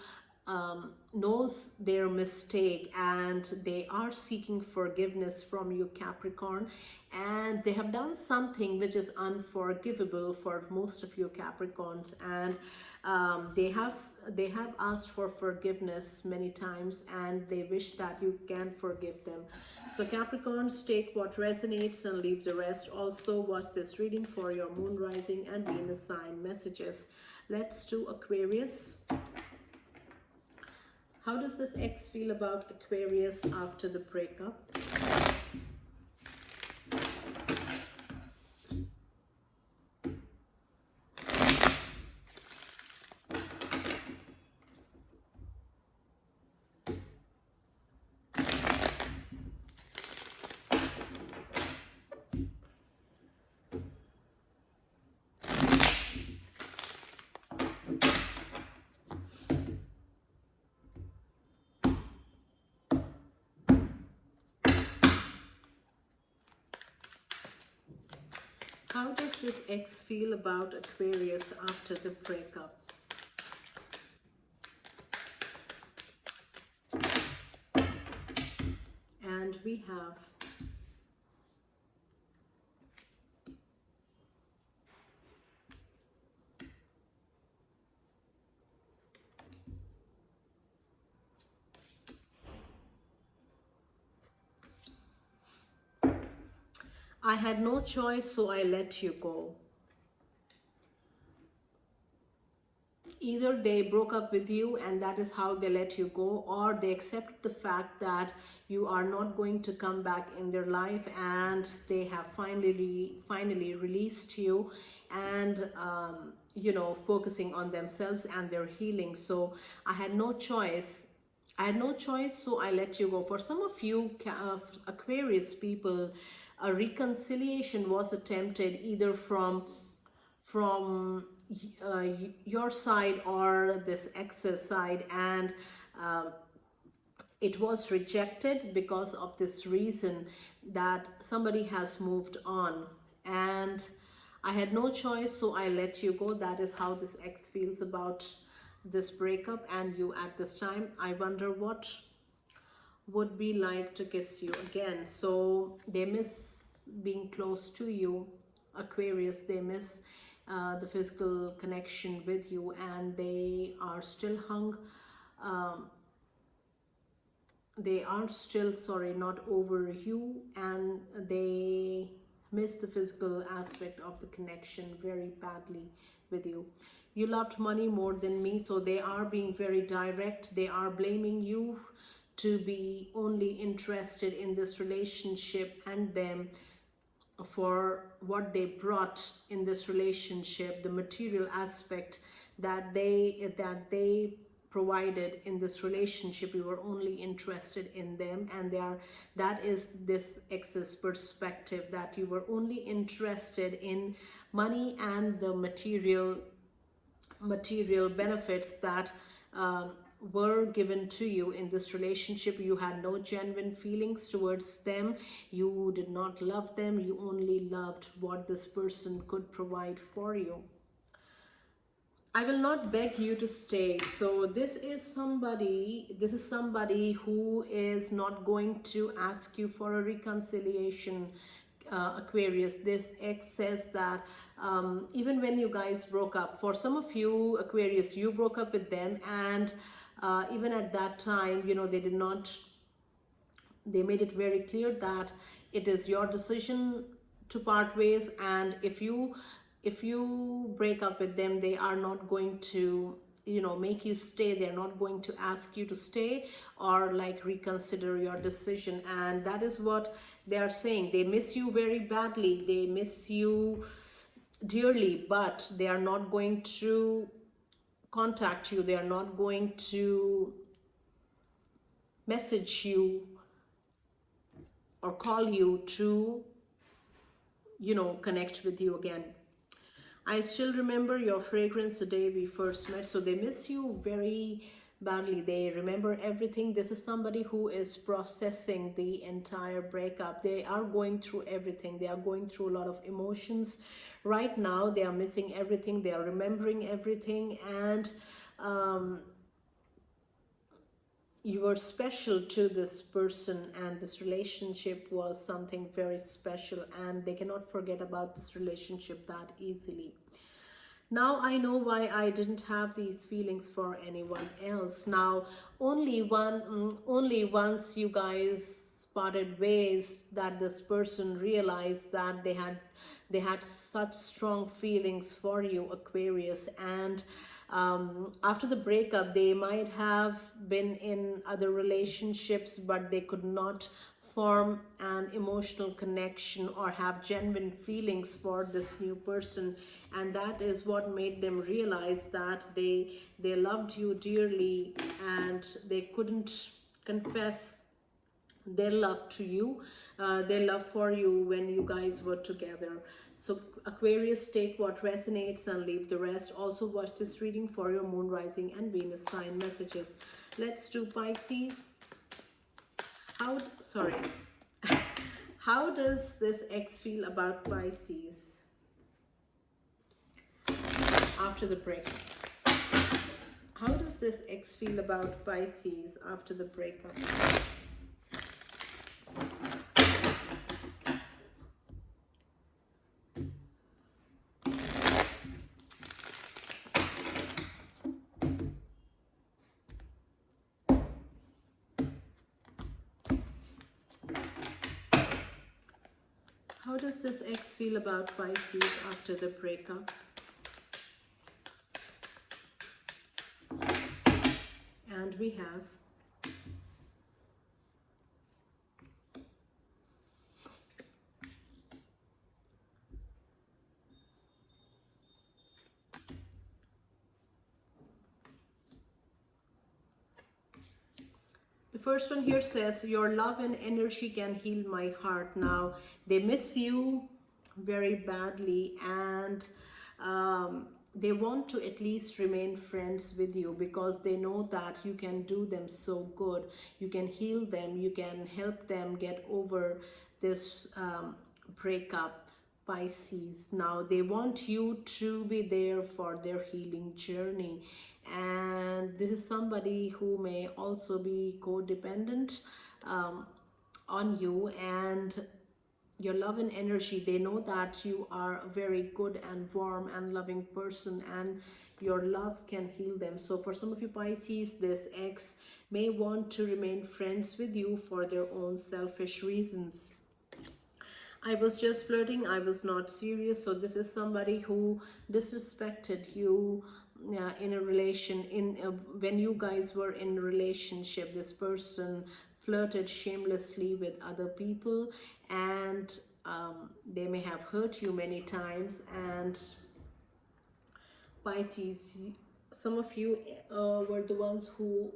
knows their mistake, and they are seeking forgiveness from you, Capricorn, and they have done something which is unforgivable for most of you Capricorns, and they have asked for forgiveness many times, and they wish that you can forgive them. So Capricorns, take what resonates and leave the rest. Also watch this reading for your moon, rising and Venus sign messages. Let's do Aquarius. How does this ex feel about Aquarius after the breakup? How does this ex feel about Aquarius after the breakup? And we have I had no choice, so I let you go. Either they broke up with you and that is how they let you go, or they accept the fact that you are not going to come back in their life and they have finally released you and you know, focusing on themselves and their healing. So I had no choice, so I let you go. For some of you Aquarius people, a reconciliation was attempted either from your side or this ex's side, and it was rejected because of this reason that somebody has moved on, and I had no choice, so I let you go. That is how this ex feels about this breakup and you at this time. I wonder what would be like to kiss you again. So they miss being close to you, Aquarius. They miss the physical connection with you, and they are still not over you, and they miss the physical aspect of the connection very badly with you. You loved money more than me, so they are being very direct. They are blaming you to be only interested in this relationship and them for what they brought in this relationship, the material aspect that they provided in this relationship. You were only interested in them, and that is this ex's perspective, that you were only interested in money and the material benefits that were given to you in this relationship. You had no genuine feelings towards them. You did not love them. You only loved what this person could provide for you. I will not beg you to stay. So this is somebody who is not going to ask you for a reconciliation, Aquarius. This ex says that even when you guys broke up, for some of you Aquarius, you broke up with them, and even at that time, you know, they made it very clear that it is your decision to part ways, and if you break up with them, they are not going to, you know, make you stay. They're not going to ask you to stay or like reconsider your decision. And that is what they are saying. They miss you very badly. They miss you dearly, but they are not going to contact you. They are not going to message you or call you to, you know, connect with you again. I still remember your fragrance the day we first met. So they miss you very badly. They remember everything. This is somebody who is processing the entire breakup. They are going through everything. They are going through a lot of emotions right now. They are missing everything. They are remembering everything, and you were special to this person, and this relationship was something very special, and they cannot forget about this relationship that easily. Now I know why I didn't have these feelings for anyone else. Now only once you guys parted ways that this person realized that they had such strong feelings for you, Aquarius, and After the breakup, they might have been in other relationships, but they could not form an emotional connection or have genuine feelings for this new person, and that is what made them realize that they loved you dearly, and they couldn't confess their love to you, their love for you when you guys were together. So Aquarius, take what resonates and leave the rest. Also watch this reading for your moon, rising and Venus sign messages. Let's do Pisces. Sorry. How does this ex feel about Pisces after the breakup? How does this ex feel about Pisces after the breakup? How does this ex feel about Pisces after the breakup? And we have the first one here says, your love and energy can heal my heart. Now, they miss you very badly, and they want to at least remain friends with you because they know that you can do them so good. You can heal them. You can help them get over this breakup. Pisces, now they want you to be there for their healing journey, and this is somebody who may also be codependent on you, and your love and energy, they know that you are a very good and warm and loving person, and your love can heal them. So for some of you Pisces, this ex may want to remain friends with you for their own selfish reasons. I was just flirting, I was not serious. So this is somebody who disrespected you in a relation, when you guys were in a relationship. This person flirted shamelessly with other people, and they may have hurt you many times. And Pisces, some of you were the ones who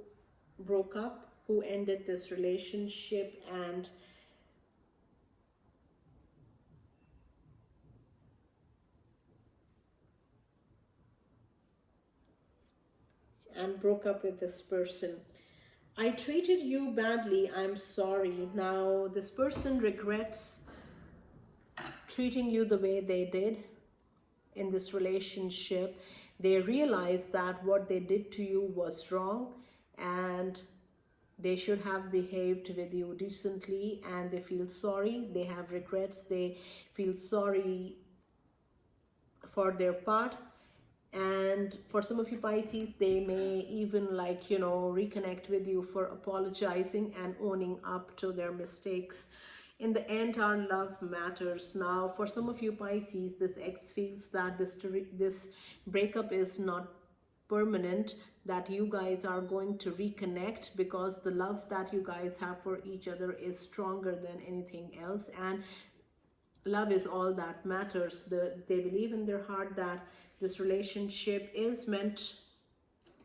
broke up, who ended this relationship, and broke up with this person. I treated you badly, I'm sorry. Now this person regrets treating you the way they did in this relationship. They realize that what they did to you was wrong, and they should have behaved with you decently, and they feel sorry. They have regrets. They feel sorry for their part. And for some of you Pisces, they may even, like, you know, reconnect with you for apologizing and owning up to their mistakes. In the end, our love matters. Now for some of you Pisces, this ex feels that this breakup is not permanent, that you guys are going to reconnect because the love that you guys have for each other is stronger than anything else, and love is all that matters. They believe in their heart that this relationship is meant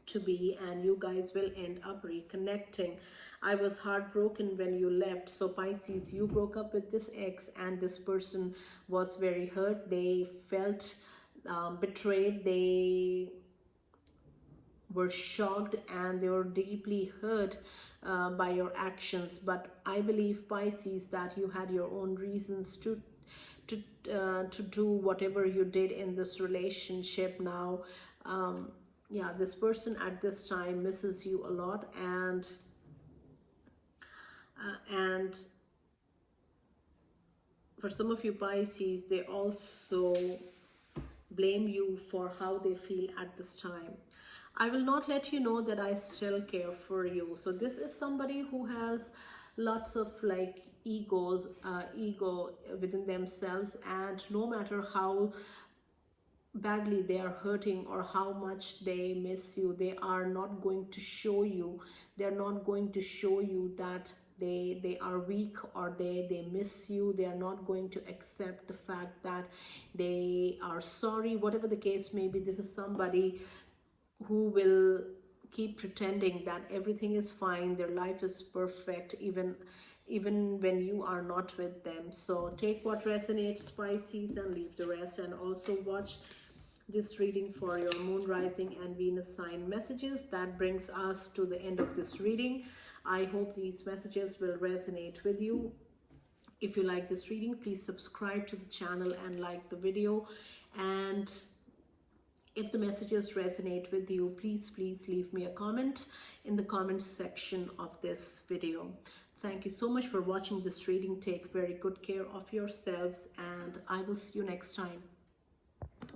to be, and you guys will end up reconnecting. I was heartbroken when you left. So Pisces, you broke up with this ex, and this person was very hurt. They felt betrayed. They were shocked, and they were deeply hurt by your actions. But I believe Pisces that you had your own reasons to do whatever you did in this relationship. Now yeah, this person at this time misses you a lot, and for some of you Pisces, they also blame you for how they feel at this time. I will not let you know that I still care for you. So this is somebody who has lots of like ego within themselves, and no matter how badly they are hurting or how much they miss you, they are not going to show you, they're not going to show you that they are weak or they miss you. They are not going to accept the fact that they are sorry, whatever the case may be. This is somebody who will keep pretending that everything is fine, their life is perfect, even when you are not with them. So take what resonates, Pisces, and leave the rest. And also watch this reading for your moon, rising, and Venus sign messages. That brings us to the end of this reading. I hope these messages will resonate with you. If you like this reading, please subscribe to the channel and like the video. And if the messages resonate with you, please leave me a comment in the comments section of this video. Thank you so much for watching this reading. Take very good care of yourselves, and I will see you next time.